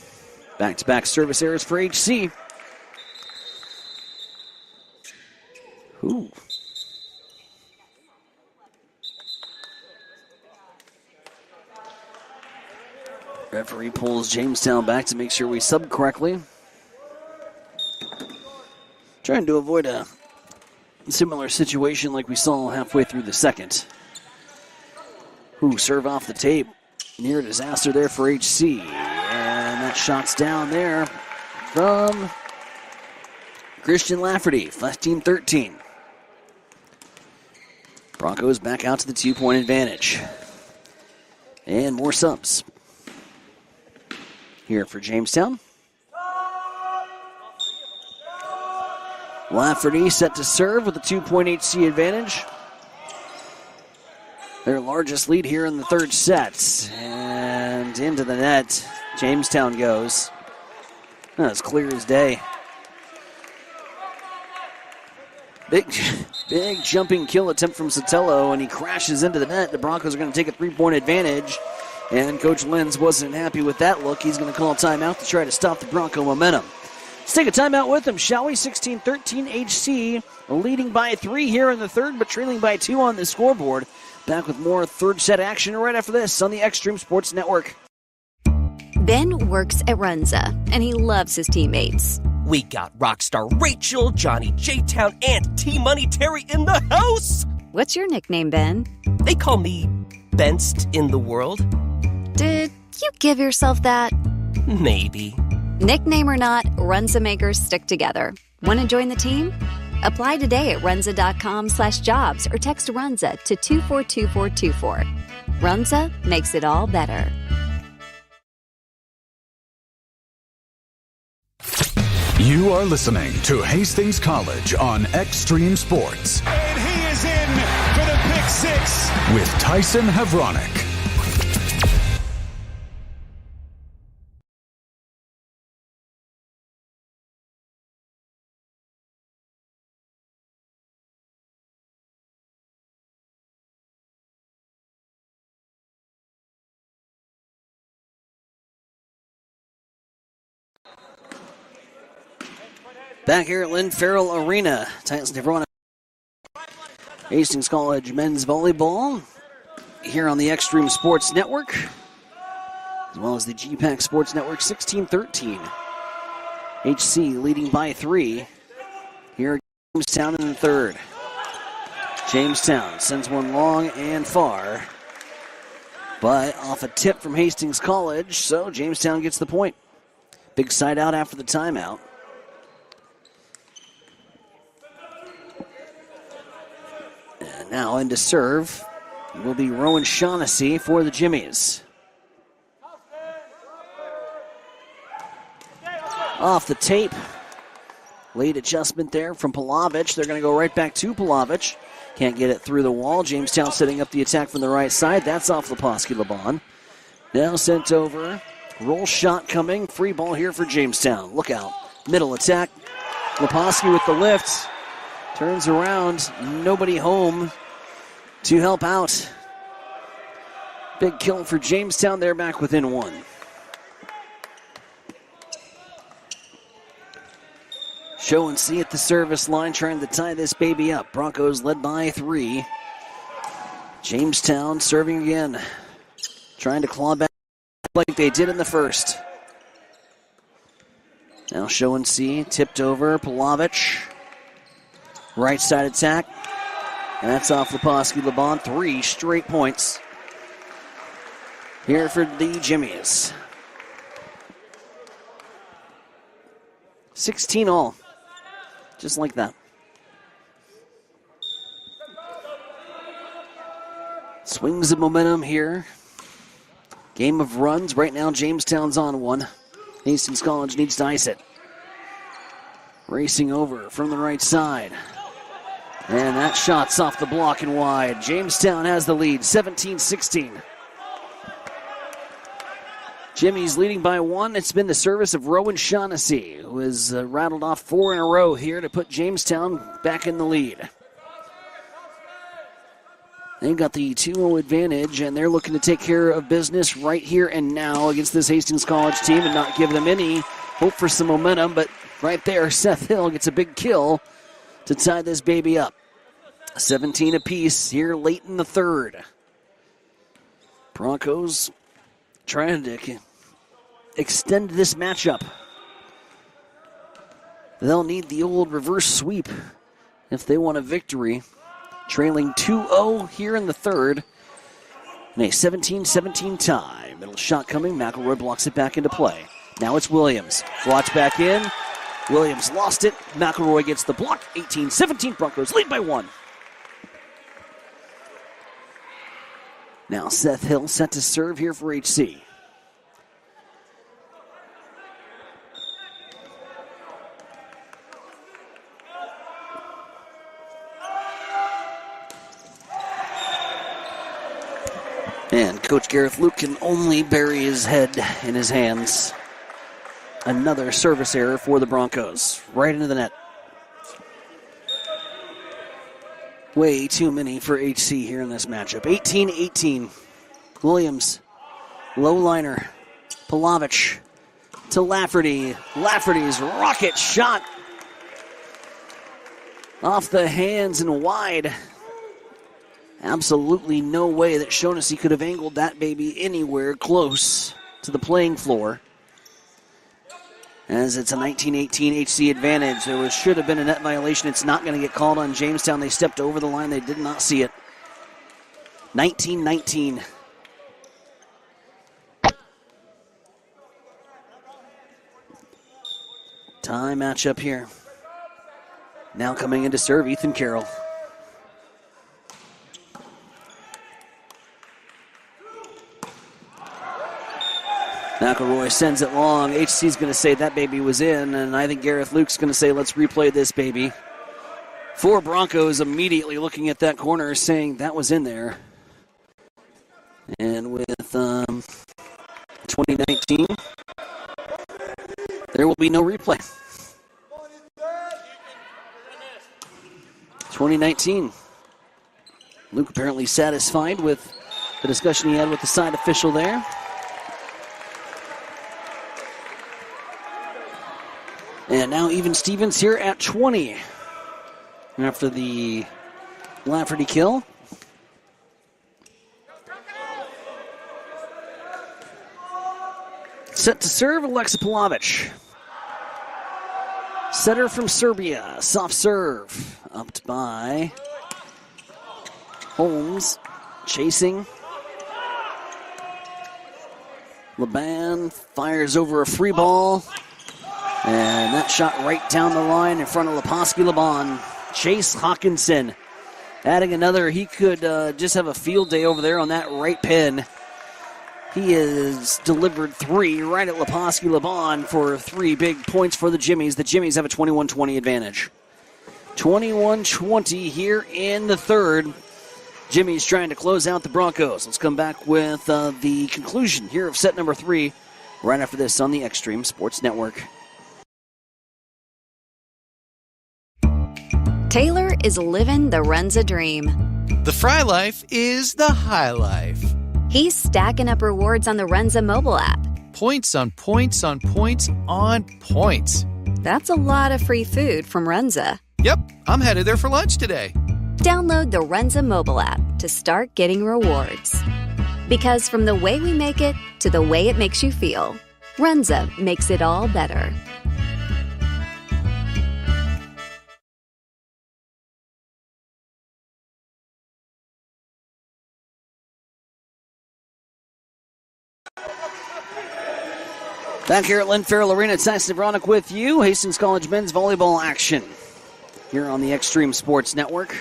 Back-to-back service errors for HC. Ooh. Referee pulls Jamestown back to make sure we sub correctly. Trying to avoid a similar situation like we saw halfway through the second. Serve off the tape. Near disaster there for HC. And that shot's down there from Christian Lafferty, 15-13. Broncos back out to the 2-point advantage. And more subs. Here for Jamestown. Lafferty set to serve with a 2-point HC advantage. Their largest lead here in the third set. And into the net, Jamestown goes. That's clear as day. Big jumping kill attempt from Sotelo, and he crashes into the net. The Broncos are going to take a 3-point advantage. And Coach Lenz wasn't happy with that look. He's going to call a timeout to try to stop the Bronco momentum. Let's take a timeout with him, shall we? 16-13 HC, leading by 3 here in the third, but trailing by 2 on the scoreboard. Back with more third set action right after this on the Extreme Sports Network. Ben works at Runza, and he loves his teammates. We got Rockstar Rachel, Johnny J-Town, and T-Money Terry in the house. What's your nickname, Ben? They call me Best in the World. Did you give yourself that? Maybe. Nickname or not, Runza makers stick together. Want to join the team? Apply today at runza.com/jobs or text Runza to 242424. Runza makes it all better. You are listening to Hastings College on Extreme Sports. And he is in for the pick six. With Tyson Havronik. Back here at Lynn Farrell Arena, Tyson Havronik. Hastings College men's volleyball here on the Extreme Sports Network, as well as the GPAC Sports Network. 16-13. HC leading by 3. Here at Jamestown in the third. Jamestown sends one long and far, but off a tip from Hastings College, so Jamestown gets the point. Big side out after the timeout. And now into serve will be Rowan Shaughnessy for the Jimmies. Off the tape. Late adjustment there from Palovich. They're going to go right back to Palovich. Can't get it through the wall. Jamestown setting up the attack from the right side. That's off Leposki-Laban. Now sent over. Roll shot coming. Free ball here for Jamestown. Look out. Middle attack. Leposki with the lift. Turns around. Nobody home to help out. Big kill for Jamestown. They're back within 1. Show and see at the service line, trying to tie this baby up. Broncos led by 3. Jamestown serving again. Trying to claw back like they did in the first. Now show and see, tipped over, Palovich. Right side attack. And that's off Leposki-Laban. 3 straight points here for the Jimmies. 16 all. Just like that. Swings of momentum here. Game of runs. Right now, Jamestown's on 1. Hastings College needs to ice it. Racing over from the right side. And that shot's off the block and wide. Jamestown has the lead, 17-16. Jimmy's leading by 1. It's been the service of Rowan Shaughnessy, who has rattled off 4 in a row here to put Jamestown back in the lead. They've got the 2-0 advantage, and they're looking to take care of business right here and now against this Hastings College team and not give them any hope for some momentum. But right there, Seth Hill gets a big kill to tie this baby up. 17 apiece here late in the third. Broncos trying to extend this matchup. They'll need the old reverse sweep if they want a victory. Trailing 2-0 here in the third. And a 17-17 tie. Middle shot coming. McElroy blocks it back into play. Now it's Williams. Watch back in. Williams lost it. McElroy gets the block. 18-17. Broncos lead by 1. Now Seth Hill set to serve here for HC. And Coach Gareth Luke can only bury his head in his hands. Another service error for the Broncos. Right into the net. Way too many for HC here in this matchup. 18-18. Williams. Low liner. Palovich to Lafferty. Lafferty's rocket shot. Off the hands and wide. Absolutely no way that Shaughnessy could have angled that baby anywhere close to the playing floor. As it's a 19-18 HC advantage. There should have been a net violation. It's not going to get called on Jamestown. They stepped over the line. They did not see it. 19-19. Tie matchup here. Now coming in to serve, Ethan Carroll. McElroy sends it long. HC's going to say that baby was in, and I think Gareth Luke's going to say, let's replay this baby. 4 Broncos immediately looking at that corner saying that was in there. And with 2019, there will be no replay. 2019. Luke apparently satisfied with the discussion he had with the side official there. And now even Stevens here at 20. After the Lafferty kill. Set to serve, Alexa Palovich. Setter from Serbia. Soft serve. Upped by Holmes. Chasing. Laban fires over a free ball. And that shot right down the line in front of Leposki Laban. Chase Hawkinson adding another. He could just have a field day over there on that right pin. He has delivered 3 right at Leposki Laban for 3 big points for the Jimmies. The Jimmies have a 21-20 advantage. 21-20 here in the third. Jimmy's trying to close out the Broncos. Let's come back with the conclusion here of set number 3 right after this on the Extreme Sports Network. Taylor is living the Runza dream. The Fry Life is the high life. He's stacking up rewards on the Runza mobile app. Points on points on points on points. That's a lot of free food from Runza. Yep, I'm headed there for lunch today. Download the Runza mobile app to start getting rewards. Because from the way we make it to the way it makes you feel, Runza makes it all better. Back here at Lynn Farrell Arena at Saxon Nevronic with you. Hastings College men's volleyball action here on the Extreme Sports Network.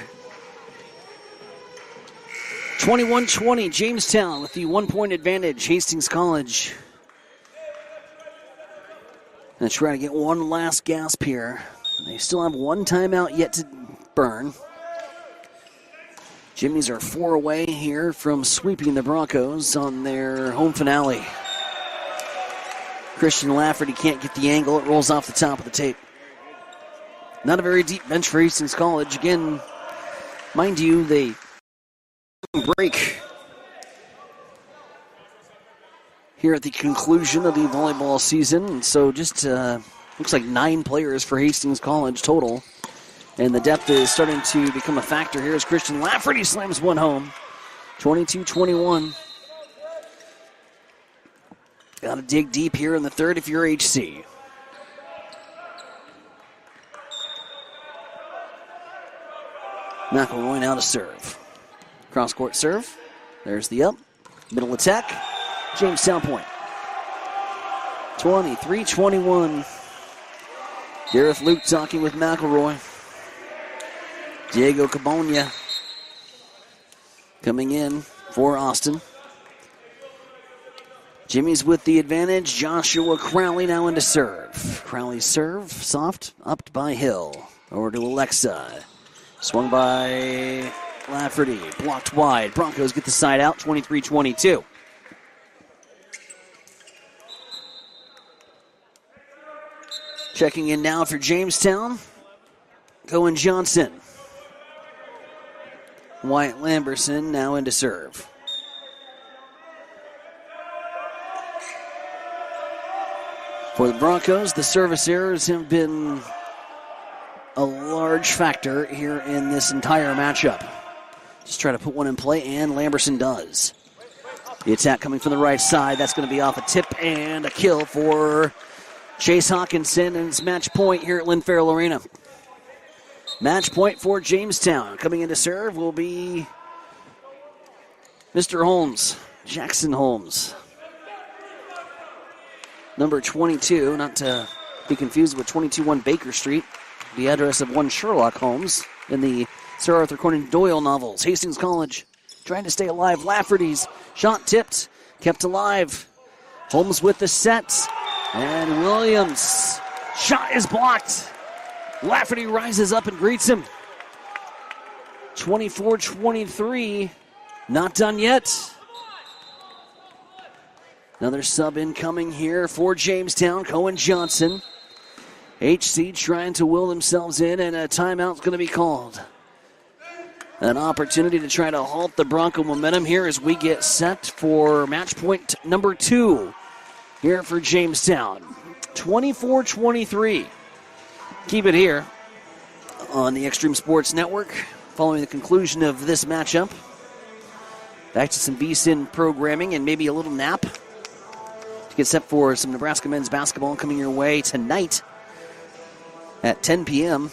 21-20, Jamestown with the 1-point advantage. Hastings College going to try to get one last gasp here. They still have 1 timeout yet to burn. Jimmies are 4 away here from sweeping the Broncos on their home finale. Christian Lafferty can't get the angle. It rolls off the top of the tape. Not a very deep bench for Hastings College. Again, mind you, they break here at the conclusion of the volleyball season. And so just looks like 9 players for Hastings College total. And the depth is starting to become a factor here as Christian Lafferty slams one home. 22-21. Got to dig deep here in the third if you're HC. McElroy now to serve. Cross-court serve. There's the up. Middle attack. Jamestown point. 23-21. Gareth Luke talking with McElroy. Diego Cabonia coming in for Austin. Jimmy's with the advantage. Joshua Crowley now into serve. Crowley's serve, soft, upped by Hill. Over to Alexa. Swung by Lafferty. Blocked wide. Broncos get the side out, 23-22. Checking in now for Jamestown. Cohen Johnson. Wyatt Lamberson now into serve. For the Broncos, the service errors have been a large factor here in this entire matchup. Just try to put one in play, and Lamberson does. The attack coming from the right side. That's going to be off a tip and a kill for Chase Hawkinson, and it's match point here at Lynn Farrell Arena. Match point for Jamestown. Coming in to serve will be Mr. Holmes, Jackson Holmes. Number 22, not to be confused with 221 Baker Street, the address of one Sherlock Holmes in the Sir Arthur Conan Doyle novels. Hastings College trying to stay alive. Lafferty's shot tipped, kept alive. Holmes with the set, and Williams' shot is blocked. Lafferty rises up and greets him. 24-23, not done yet. Another sub incoming here for Jamestown, Cohen Johnson. HC trying to will themselves in, and a timeout's going to be called. An opportunity to try to halt the Bronco momentum here as we get set for match point number 2 here for Jamestown. 24-23. Keep it here on the Extreme Sports Network following the conclusion of this matchup. Back to some VSiN programming and maybe a little nap to get set for some Nebraska men's basketball coming your way tonight at 10 p.m.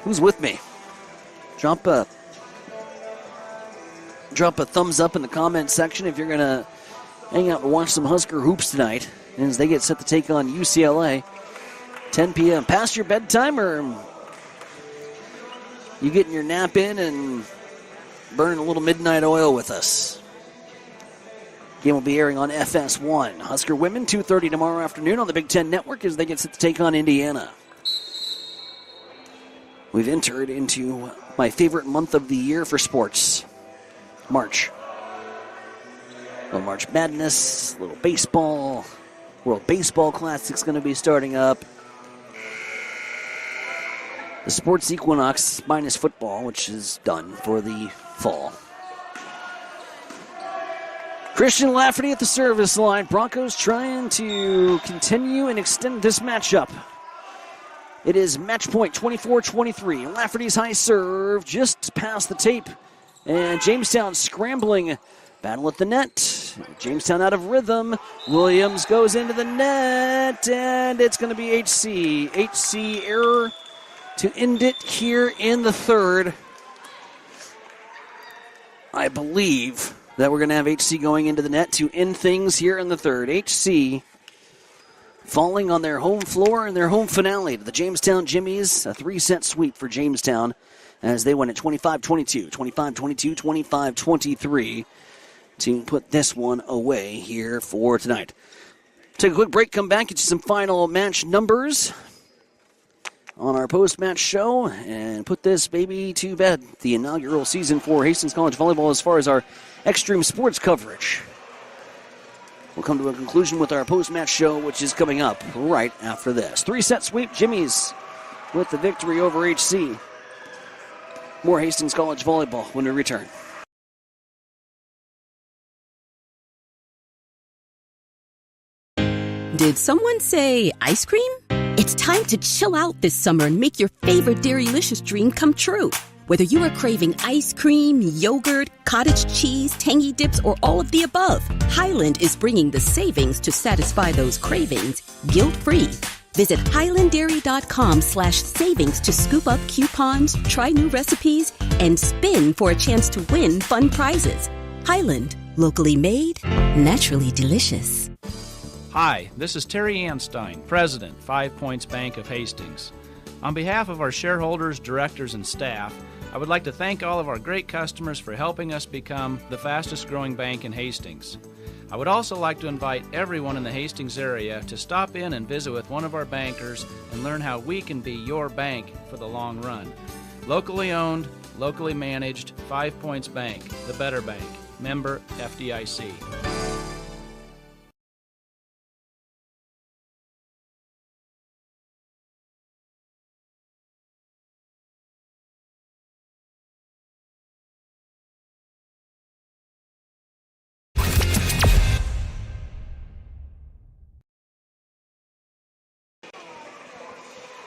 Who's with me? Drop a thumbs up in the comment section if you're going to hang out and watch some Husker hoops tonight as they get set to take on UCLA. 10 p.m. Past your bedtime, or you getting your nap in and burning a little midnight oil with us? Game will be airing on FS1. Husker women, 2:30 tomorrow afternoon on the Big Ten Network as they get set to take on Indiana. We've entered into my favorite month of the year for sports, March. A little March Madness, a little baseball. World Baseball Classic's going to be starting up. The sports equinox minus football, which is done for the fall. Christian Lafferty at the service line. Broncos trying to continue and extend this matchup. It is match point 24-23. Lafferty's high serve just past the tape. And Jamestown scrambling. Battle at the net. Jamestown out of rhythm. Williams goes into the net. And it's going to be HC. HC error to end it here in the third. I believe that we're going to have HC going into the net to end things here in the third. HC falling on their home floor in their home finale to the Jamestown Jimmies. A 3-set sweep for Jamestown as they win at 25-22, 25-22, 25-23 to put this one away here for tonight. Take a quick break, come back, get you some final match numbers on our post-match show, and put this baby to bed. The inaugural season for Hastings College Volleyball as far as our extreme sports coverage. We'll come to a conclusion with our post-match show, which is coming up right after this. 3-set sweep, Jimmy's with the victory over HC. More Hastings College Volleyball when we return. Did someone say ice cream? It's time to chill out this summer and make your favorite Dairylicious dream come true. Whether you are craving ice cream, yogurt, cottage cheese, tangy dips, or all of the above, Highland is bringing the savings to satisfy those cravings guilt-free. Visit highlanddairy.com/savings to scoop up coupons, try new recipes, and spin for a chance to win fun prizes. Highland, locally made, naturally delicious. Hi, this is Terry Anstein, President, 5 Points Bank of Hastings. On behalf of our shareholders, directors, and staff, I would like to thank all of our great customers for helping us become the fastest growing bank in Hastings. I would also like to invite everyone in the Hastings area to stop in and visit with one of our bankers and learn how we can be your bank for the long run. Locally owned, locally managed, 5 Points Bank, the better bank. Member FDIC.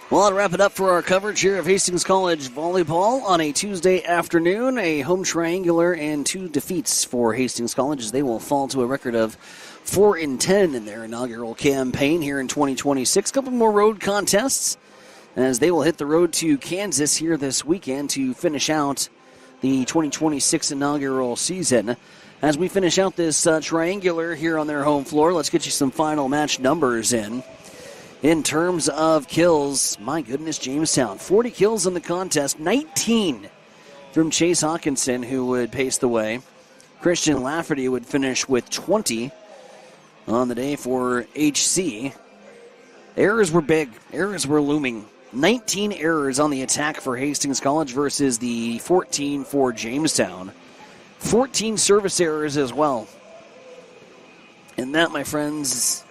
Well, I'll wrap it up for our coverage here of Hastings College volleyball on a Tuesday afternoon. A home triangular and 2 defeats for Hastings College as they will fall to a record of 4-10 in their inaugural campaign here in 2026. A couple more road contests as they will hit the road to Kansas here this weekend to finish out the 2026 inaugural season. As we finish out this triangular here on their home floor, let's get you some final match numbers in. In terms of kills, my goodness, Jamestown, 40 kills in the contest, 19 from Chase Hawkinson, who would pace the way. Christian Lafferty would finish with 20 on the day for HC. Errors were big. Errors were looming. 19 errors on the attack for Hastings College versus the 14 for Jamestown. 14 service errors as well. And that, my friends,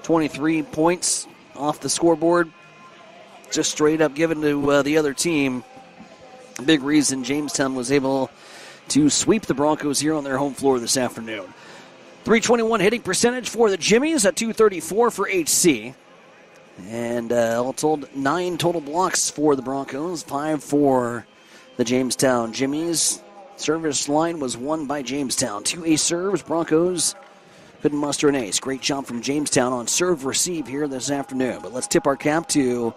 23 points off the scoreboard, just straight up given to the other team. Big reason Jamestown was able to sweep the Broncos here on their home floor this afternoon. 321 hitting percentage for the Jimmies at 234 for HC. And all told, 9 total blocks for the Broncos, 5 for the Jamestown Jimmies. Service line was won by Jamestown. 2 ace serves, Broncos couldn't muster an ace. Great job from Jamestown on serve receive here this afternoon. But let's tip our cap to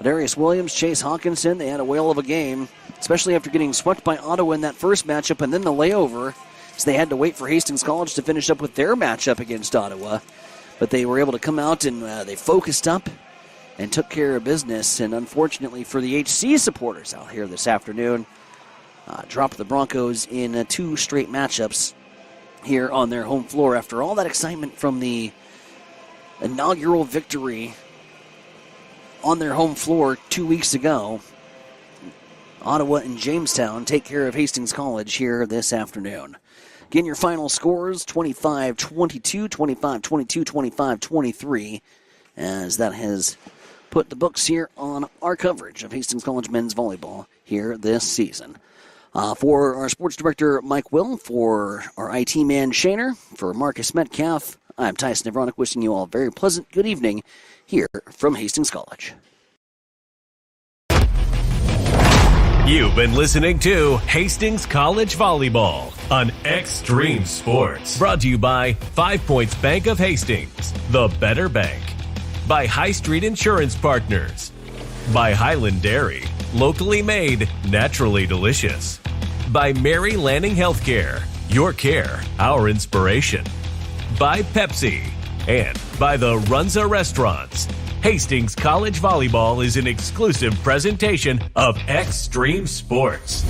Darius Williams, Chase Hawkinson. They had a whale of a game, especially after getting swept by Ottawa in that first matchup and then the layover. So they had to wait for Hastings College to finish up with their matchup against Ottawa. But they were able to come out and they focused up and took care of business. And unfortunately for the HC supporters out here this afternoon, dropped the Broncos in 2 straight matchups here on their home floor after all that excitement from the inaugural victory on their home floor 2 weeks ago. Ottawa and Jamestown take care of Hastings College here this afternoon. Again, your final scores, 25-22, 25-22, 25-23, as that has put the books here on our coverage of Hastings College men's volleyball here this season. For our sports director, Mike Will, for our IT man, Shaner, for Marcus Metcalf, I'm Tyson Nevronic, wishing you all a very pleasant good evening here from Hastings College. You've been listening to Hastings College Volleyball on Extreme Sports. Brought to you by 5 Points Bank of Hastings, the better bank. By High Street Insurance Partners. By Highland Dairy, locally made, naturally delicious. By Mary Lanning Healthcare, your care, our inspiration. By Pepsi, and by the Runza Restaurants. Hastings College Volleyball is an exclusive presentation of Extreme Sports.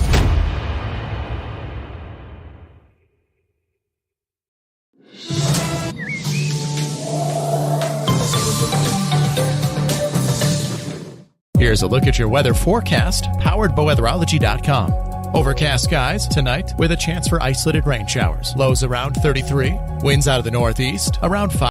Here's a look at your weather forecast, powered by weatherology.com. Overcast skies tonight with a chance for isolated rain showers. Lows around 33. Winds out of the northeast around 5.